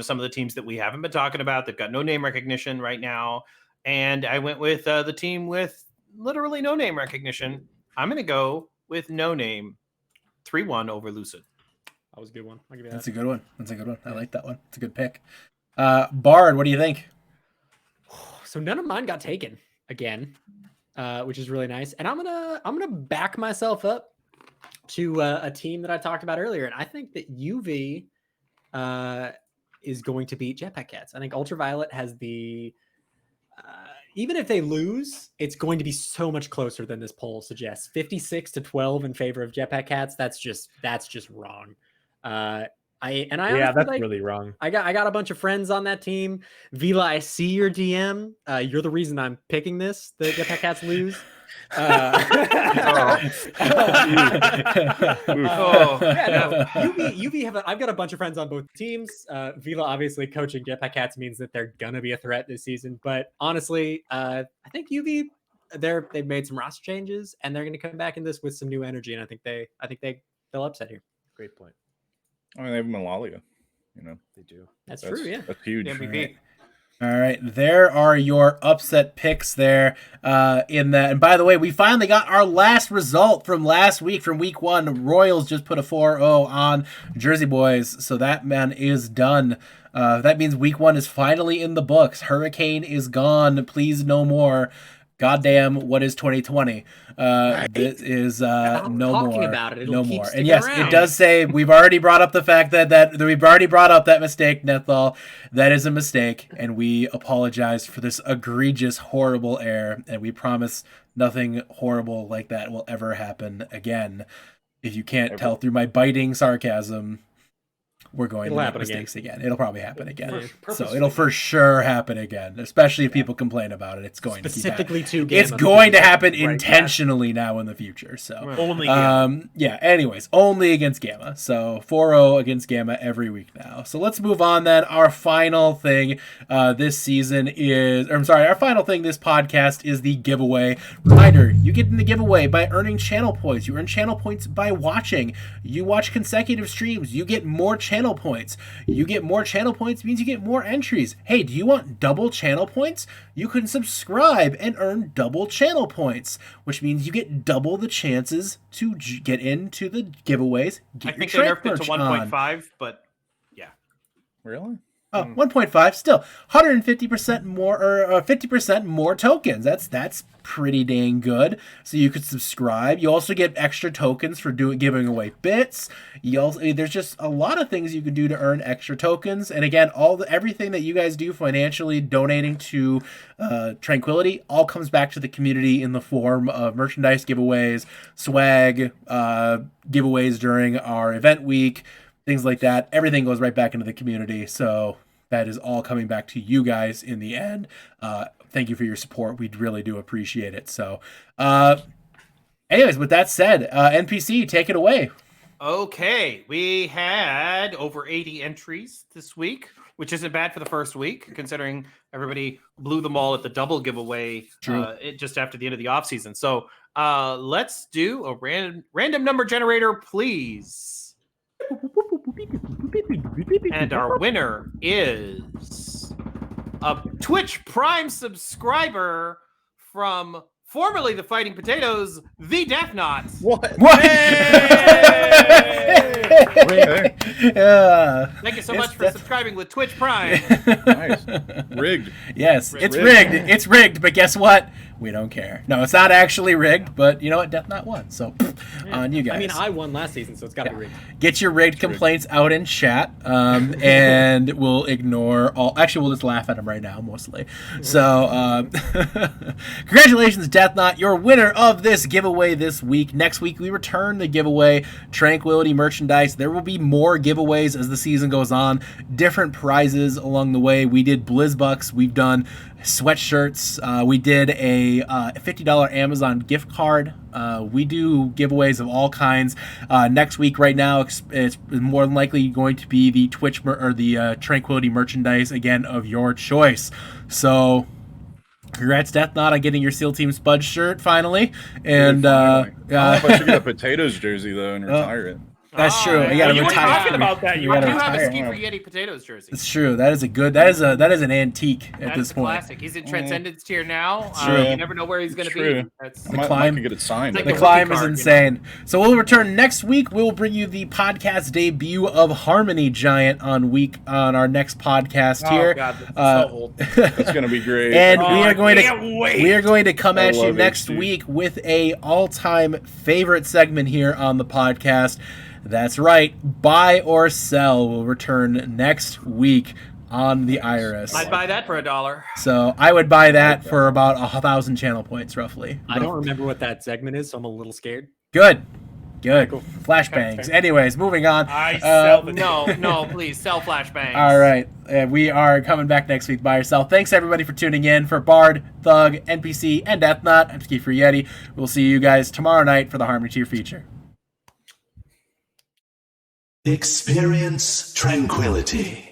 some of the teams that we haven't been talking about. They've got no name recognition right now, and I went with the team with literally no name recognition. I'm going to go with no name, 3-1 over Lucid. That was a good one. I'll give you that. That's a good one. I like that one. It's a good pick. Bard, what do you think? So none of mine got taken again, which is really nice. And I'm gonna back myself up to a team that I talked about earlier, and I think that UV is going to beat Jetpack Cats. I think Ultraviolet has the even if they lose, it's going to be so much closer than this poll suggests. 56-12 in favor of Jetpack Cats. That's just wrong. That's really wrong. I got a bunch of friends on that team. Vila, I see your DM. You're the reason I'm picking this. The Jetpack Cats lose. UV I've got a bunch of friends on both teams. Vila obviously coaching Jetpack Cats means that they're gonna be a threat this season. But honestly, I think UV they've made some roster changes and they're gonna come back in this with some new energy. And I think they'll upset here. Great point. I mean, they have Malalia. They do. That's true. Yeah, that's huge. MVP. Right? All right, there are your upset picks there in that. And by the way, we finally got our last result from last week, from week 1. Royals just put a 4-0 on Jersey Boys, so that man is done. That means week 1 is finally in the books. Hurricane is gone. Please no more. Goddamn, what is 2020? This is no talking more. about it, it'll No keep more. And sticking yes, around. it does say we've already brought up the fact that we've already brought up that mistake, Nethal. That is a mistake, and we apologize for this egregious, horrible error, and we promise nothing horrible like that will ever happen again. If you can't tell through my biting sarcasm, we're going to make mistakes again. It'll probably happen again. So it'll for sure happen again, especially if people complain about it. It's going Specifically to keep to It's Gamma, going to because- happen right, intentionally now in the future. So Only Gamma. yeah, anyways, only against Gamma. So 4-0 against Gamma every week now. So let's move on then. Our final thing this season is, or I'm sorry, our final thing this podcast is the giveaway. Reminder, you get in the giveaway by earning channel points. You earn channel points by watching. You watch consecutive streams. You get more channel points. You get more channel points means you get more entries. Hey, do you want double channel points? You can subscribe and earn double channel points, which means you get double the chances to get into the giveaways. I think they nerfed it to 1.5, but yeah. Really? Oh, 1.5, still 150% more, or 50% more tokens. That's pretty dang good. So you could subscribe. You also get extra tokens for giving away bits. You also, there's just a lot of things you can do to earn extra tokens. And again, everything that you guys do financially, donating to Tranquility, all comes back to the community in the form of merchandise giveaways, swag, giveaways during our event week. Things like that. Everything goes right back into the community. So that is all coming back to you guys in the end. Thank you for your support. We really do appreciate it. So anyways, with that said, NPC, take it away. Okay, we had over 80 entries this week, which isn't bad for the first week, considering everybody blew them all at the double giveaway just after the end of the offseason. So let's do a random number generator, please. And our winner is a Twitch Prime subscriber from formerly the Fighting Potatoes, the Death Knot. What? Thank you so much for subscribing with Twitch Prime. Nice. Rigged. Yes, it's rigged. It's rigged, but guess what? We don't care. No, it's not actually rigged, but you know what? Death Knot won, so on you guys. I mean, I won last season, so it's got to be rigged. Get your rigged complaints out in chat, and we'll ignore all. Actually, we'll just laugh at them right now, mostly. So, congratulations, Death Knot, you're winner of this giveaway this week. Next week, we return the giveaway Tranquility merchandise. There will be more giveaways as the season goes on. Different prizes along the way. We did BlizzBucks. We've done sweatshirts. We did a $50 Amazon gift card. We do giveaways of all kinds. Next week, right now, it's more than likely going to be the Twitch or the Tranquility merchandise again of your choice. So, congrats, Death Knot, on getting your SEAL Team Spud shirt finally. And I should get a Potatoes jersey though and retire it. That's true. You gotta You were retire. talking about that. You do gotta have a retire. Ski for Yeti Potatoes jersey. It's true. That is an antique at That's this point. classic. He's in Transcendence tier now. true. You never know where he's going to be. That's The climb, could get it signed. Like the a climb rookie is card, insane. So we'll return next week. We'll bring you the podcast debut of Harmony Giant on our next podcast here. God, that's so old. That's gonna be great. And Oh, we I are going can't wait. to come I at you love next HG. week with a all-time favorite segment here on the podcast. That's right, Buy or Sell will return next week on the Iris. I'd buy that for $1. So I would buy that for about 1,000 channel points, roughly. I don't remember what that segment is, so I'm a little scared. Good. Cool. Flashbangs. Anyways, moving on. No, please sell flashbangs. All right. We are coming back next week by yourself. Thanks, everybody, for tuning in. For Bard, Thug, NPC, and Death Knot, I'm Ski for Yeti. We'll see you guys tomorrow night for the Harmony Tier feature. Experience tranquility.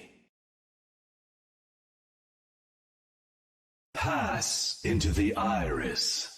Pass into the iris.